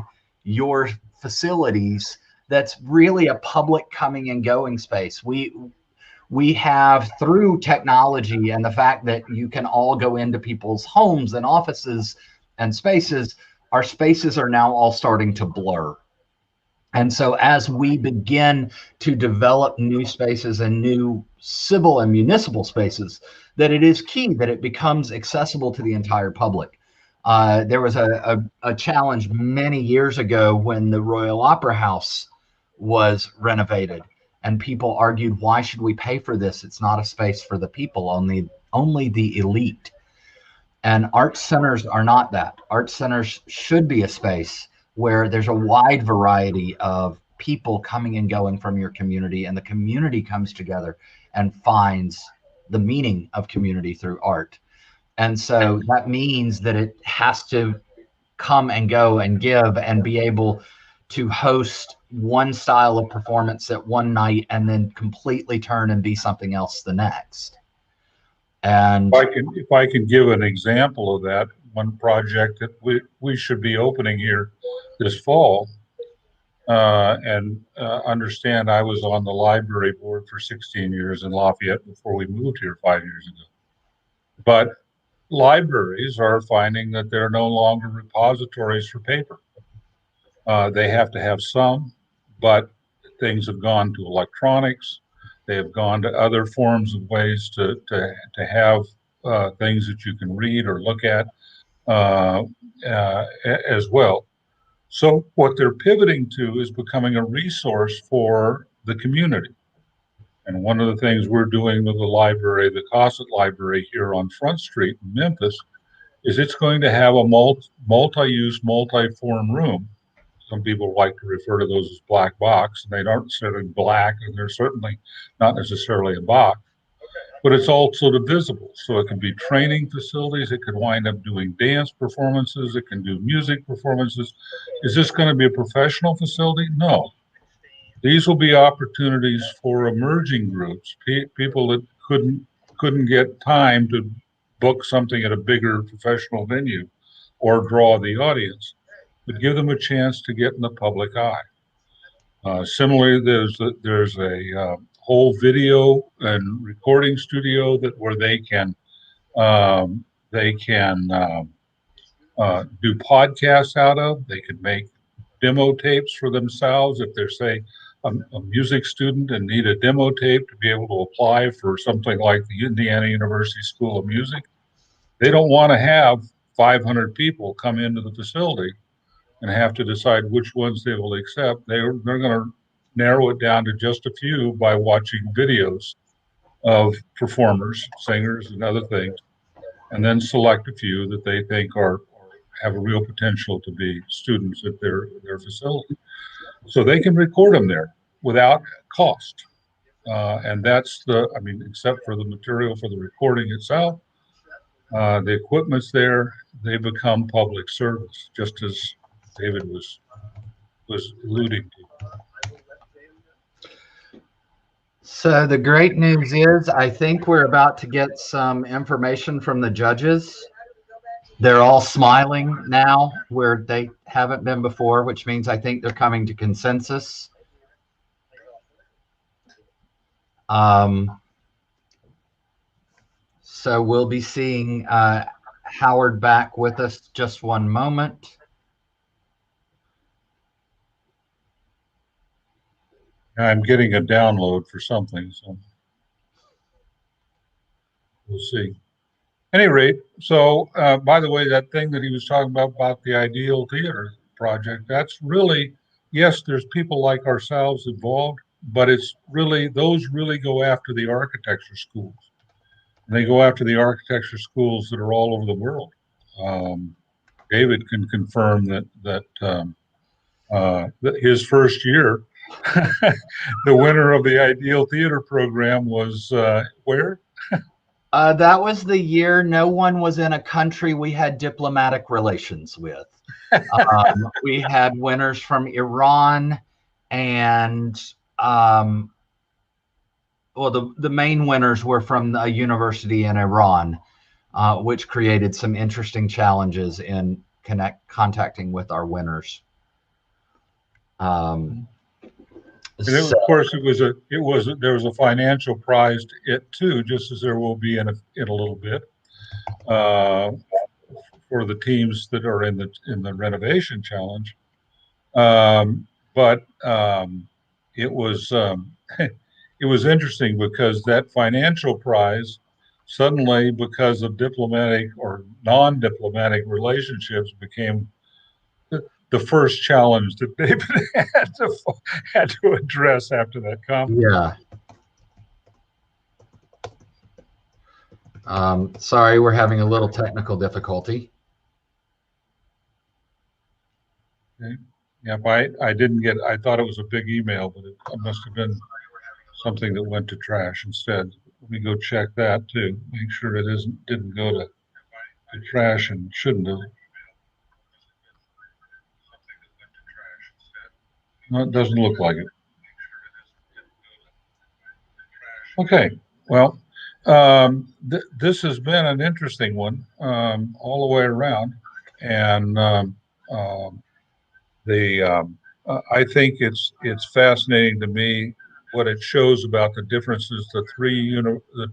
your facilities that's really a public coming and going space. We have, through technology and the fact that you can all go into people's homes and offices and spaces, our spaces are now all starting to blur. And so as we begin to develop new spaces and new civil and municipal spaces, that it is key that it becomes accessible to the entire public. There was a challenge many years ago when the Royal Opera House was renovated, and people argued, why should we pay for this? It's not a space for the people, only the elite. And art centers are not that. Art centers should be a space where there's a wide variety of people coming and going from your community, and the community comes together and finds the meaning of community through art. And so that means that it has to come and go and give and be able to host one style of performance at one night and then completely turn and be something else the next. And if I can give an example of that, one project that we should be opening here this fall, understand I was on the library board for 16 years in Lafayette before we moved here 5 years ago. But libraries are finding that they're no longer repositories for paper. They have to have some, but things have gone to electronics. They have gone to other forms of ways to have things that you can read or look at as well. So what they're pivoting to is becoming a resource for the community. And one of the things we're doing with the library, the Cossett Library here on Front Street in Memphis, is it's going to have a multi-use, multi-form room. Some people like to refer to those as black box, and they aren't necessarily black, and they're certainly not necessarily a box, but it's also divisible. So it can be training facilities. It could wind up doing dance performances. It can do music performances. Is this going to be a professional facility? No. These will be opportunities for emerging groups, people that couldn't get time to book something at a bigger professional venue or draw the audience, but give them a chance to get in the public eye. Similarly, there's a whole video and recording studio where they can do podcasts out of. They can make demo tapes for themselves if they're, say, a music student and need a demo tape to be able to apply for something like the Indiana University School of Music. They don't want to have 500 people come into the facility and have to decide which ones they will accept. They're going to narrow it down to just a few by watching videos of performers, singers, and other things, and then select a few that they think have a real potential to be students at their facility. So they can record them there without cost. And that's except for the material for the recording itself, the equipment's there, they become public service, just as David was alluding to. so the great news is, I think we're about to get some information from the judges. They're all smiling now where they haven't been before, which means I think they're coming to consensus. So we'll be seeing Howard back with us just one moment. I'm getting a download for something, so we'll see. At any rate, so by the way, that thing that he was talking about the Ideal Theater project, that's really, yes, there's people like ourselves involved, but it's really, those really go after the architecture schools. And they go after the architecture schools that are all over the world. David can confirm that his first year, the winner of the Ideal Theater program was where? That was the year no one was in a country we had diplomatic relations with. We had winners from Iran and, well, the main winners were from a university in Iran, which created some interesting challenges in contacting with our winners. And of course, there was a financial prize to it too, just as there will be in a little bit for the teams that are in the renovation challenge. But it was it was interesting because that financial prize suddenly, because of diplomatic or non-diplomatic relationships, became the first challenge that David had to address after that conference. Yeah. Sorry, we're having a little technical difficulty. Okay. Yeah, I didn't get. I thought it was a big email, but it must have been something that went to trash instead. Let me go check that too. Make sure it didn't go to the trash and shouldn't have. No, it doesn't look like it. Okay, well, this has been an interesting one all the way around, and I think it's fascinating to me what it shows about the differences. The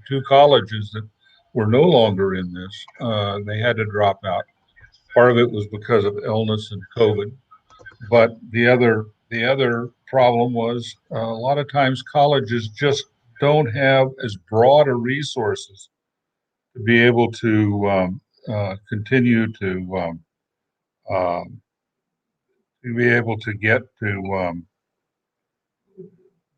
two colleges that were no longer in this, they had to drop out. Part of it was because of illness and COVID, but the other problem was a lot of times colleges just don't have as broad a resources to be able to continue to be able to get to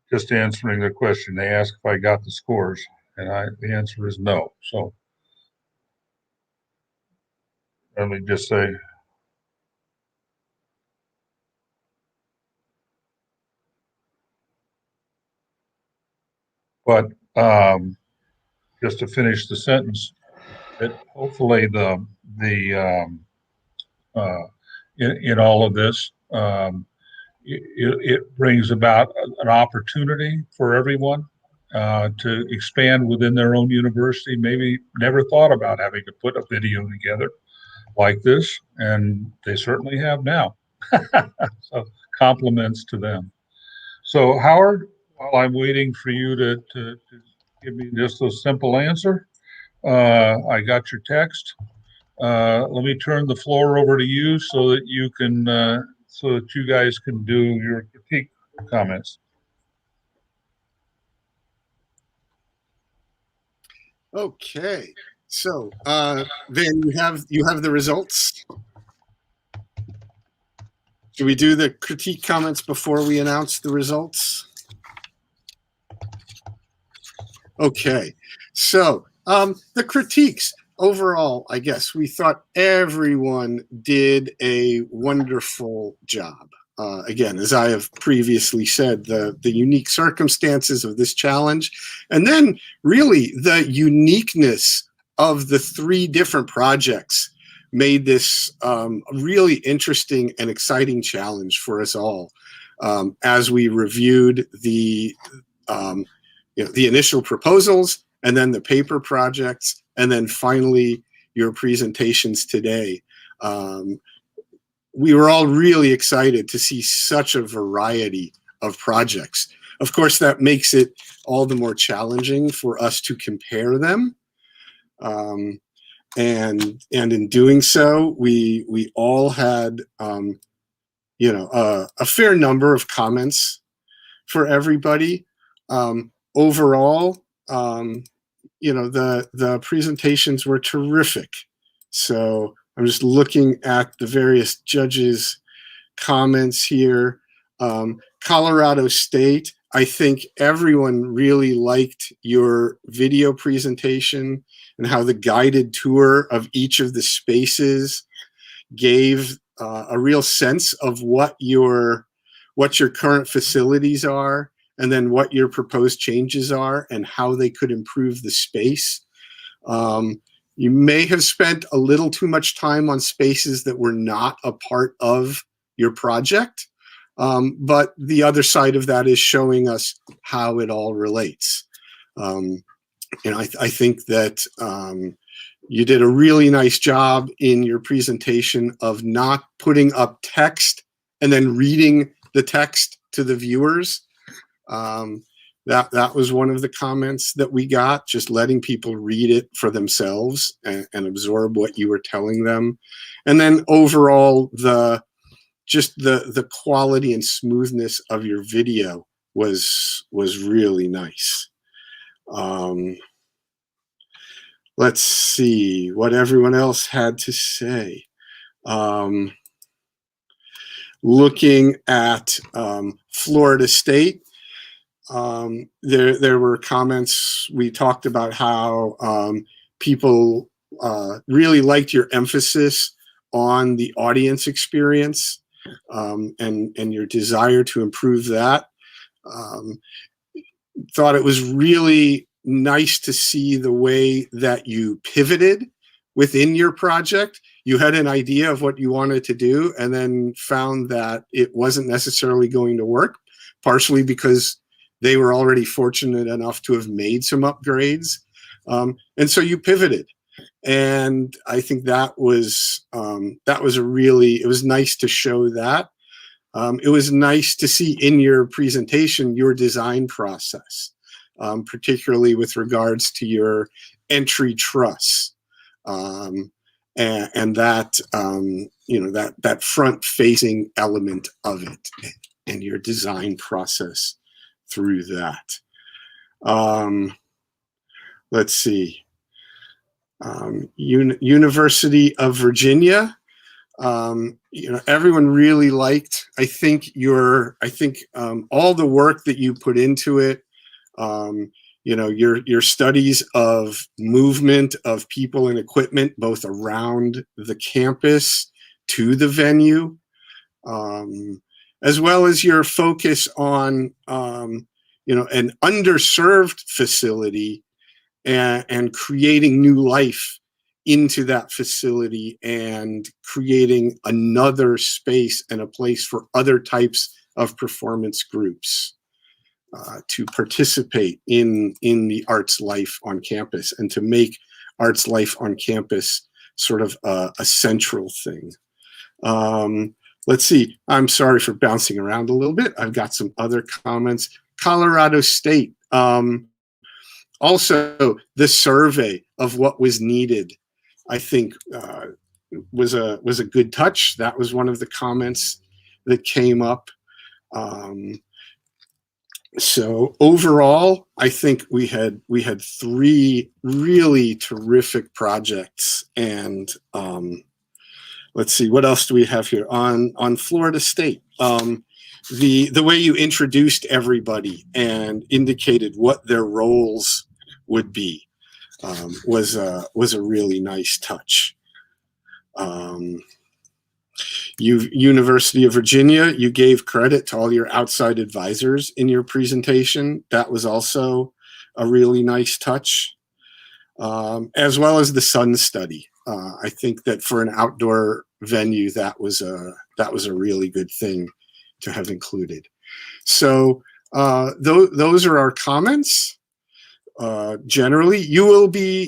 just answering the question. They asked if I got the scores, and the answer is no. So let me just say, but just to finish the sentence, that hopefully in all of this, it brings about an opportunity for everyone to expand within their own university. Maybe never thought about having to put a video together like this, and they certainly have now. So compliments to them. So Howard, while I'm waiting for you to give me just a simple answer, I got your text. Let me turn the floor over to you so that you can, so that you guys can do your critique comments. Okay, so Van, you have the results. Should we do the critique comments before we announce the results? Okay, so the critiques. Overall, I guess we thought everyone did a wonderful job. Again, as I have previously said, the unique circumstances of this challenge, and then really the uniqueness of the 3 different projects made this a really interesting and exciting challenge for us all. As we reviewed the initial proposals, and then the paper projects, and then finally your presentations today. We were all really excited to see such a variety of projects. Of course, that makes it all the more challenging for us to compare them. And in doing so, we all had a fair number of comments for everybody. Overall, the presentations were terrific. So I'm just looking at the various judges' comments here. Colorado State, I think everyone really liked your video presentation and how the guided tour of each of the spaces gave a real sense of what your current facilities are, and then what your proposed changes are and how they could improve the space. You may have spent a little too much time on spaces that were not a part of your project, but the other side of that is showing us how it all relates. I think that you did a really nice job in your presentation of not putting up text and then reading the text to the viewers. That was one of the comments that we got, just letting people read it for themselves and absorb what you were telling them. And then overall, the quality and smoothness of your video was really nice. Let's see what everyone else had to say. Looking at Florida State, there were comments. We talked about how people really liked your emphasis on the audience experience and your desire to improve that. Thought it was really nice to see the way that you pivoted within your project. You had an idea of what you wanted to do and then found that it wasn't necessarily going to work, partially because they were already fortunate enough to have made some upgrades. And so you pivoted. And I think that was it was nice to show that. It was nice to see in your presentation your design process, particularly with regards to your entry truss, and that that front-facing element of it, and your design process through that. Let's see. University of Virginia. Everyone really liked, I think all the work that you put into it, your studies of movement of people and equipment, both around the campus to the venue, as well as your focus on, an underserved facility and creating new life into that facility and creating another space and a place for other types of performance groups to participate in the arts life on campus and to make arts life on campus sort of a central thing. Let's see, I'm sorry for bouncing around a little bit. I've got some other comments. Colorado State. Also, the survey of what was needed, I think, was a good touch. That was one of the comments that came up. So overall, I think we had 3 really terrific projects. And let's see, what else do we have here on Florida State? The way you introduced everybody and indicated what their roles would be was a really nice touch. University of Virginia, you gave credit to all your outside advisors in your presentation. That was also a really nice touch, as well as the sun study. I think that for an outdoor venue, that was a really good thing to have included. So those are our comments. Generally,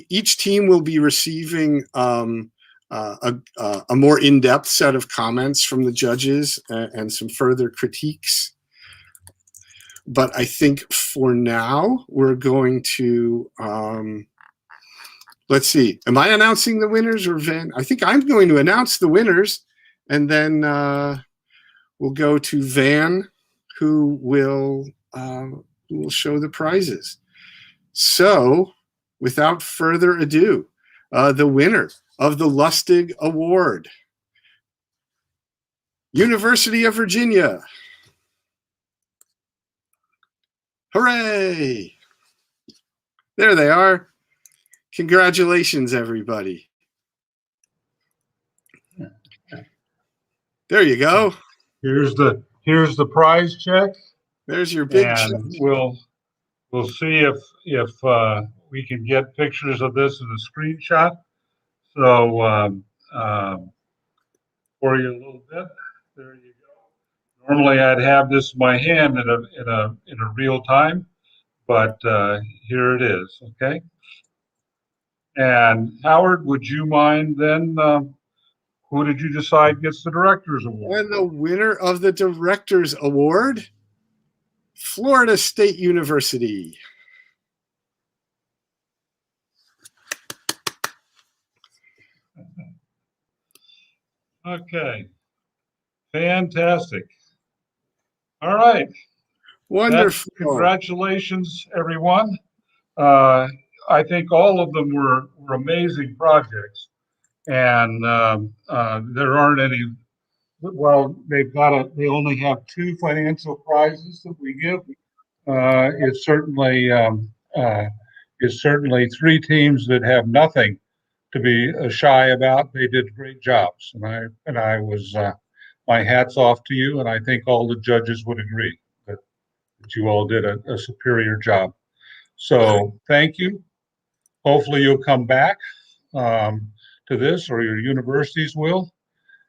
each team will be receiving a more in-depth set of comments from the judges and some further critiques. But I think for now, we're going to, let's see, am I announcing the winners or Van? I think I'm going to announce the winners, and then we'll go to Van, who will show the prizes. So, without further ado, the winner of the Lustig Award, University of Virginia. Hooray! There they are. Congratulations, everybody. There you go. Here's the prize check. There's your big check. We'll see if we can get pictures of this as a screenshot. So for you a little bit. There you go. Normally I'd have this in my hand in a real time, but here it is. Okay. And Howard, would you mind then? Who did you decide gets the Director's Award? And the winner of the Director's Award, Florida State University. Okay. Fantastic. All right. Wonderful. Congratulations, everyone. I think all of them were amazing projects. And there aren't any, well, they only have 2 financial prizes that we give. It's certainly 3 teams that have nothing to be shy about. They did great jobs, and I was my hat's off to you, and I think all the judges would agree that you all did a superior job. So thank you. Hopefully you'll come back to to this, or your universities will.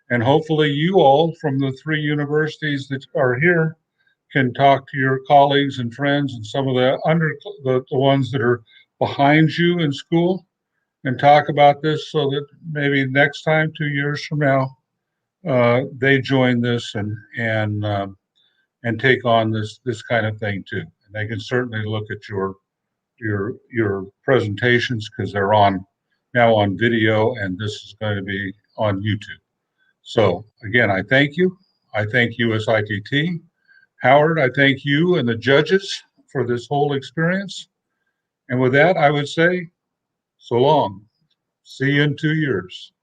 And hopefully you all from the 3 universities that are here can talk to your colleagues and friends and some of the ones that are behind you in school and talk about this so that maybe next time, 2 years from now, they join this and take on this kind of thing too. And they can certainly look at your presentations because they're now on video, and this is going to be on YouTube. So again, I thank you. I thank USITT. Howard, I thank you and the judges for this whole experience. And with that, I would say, so long. See you in 2 years.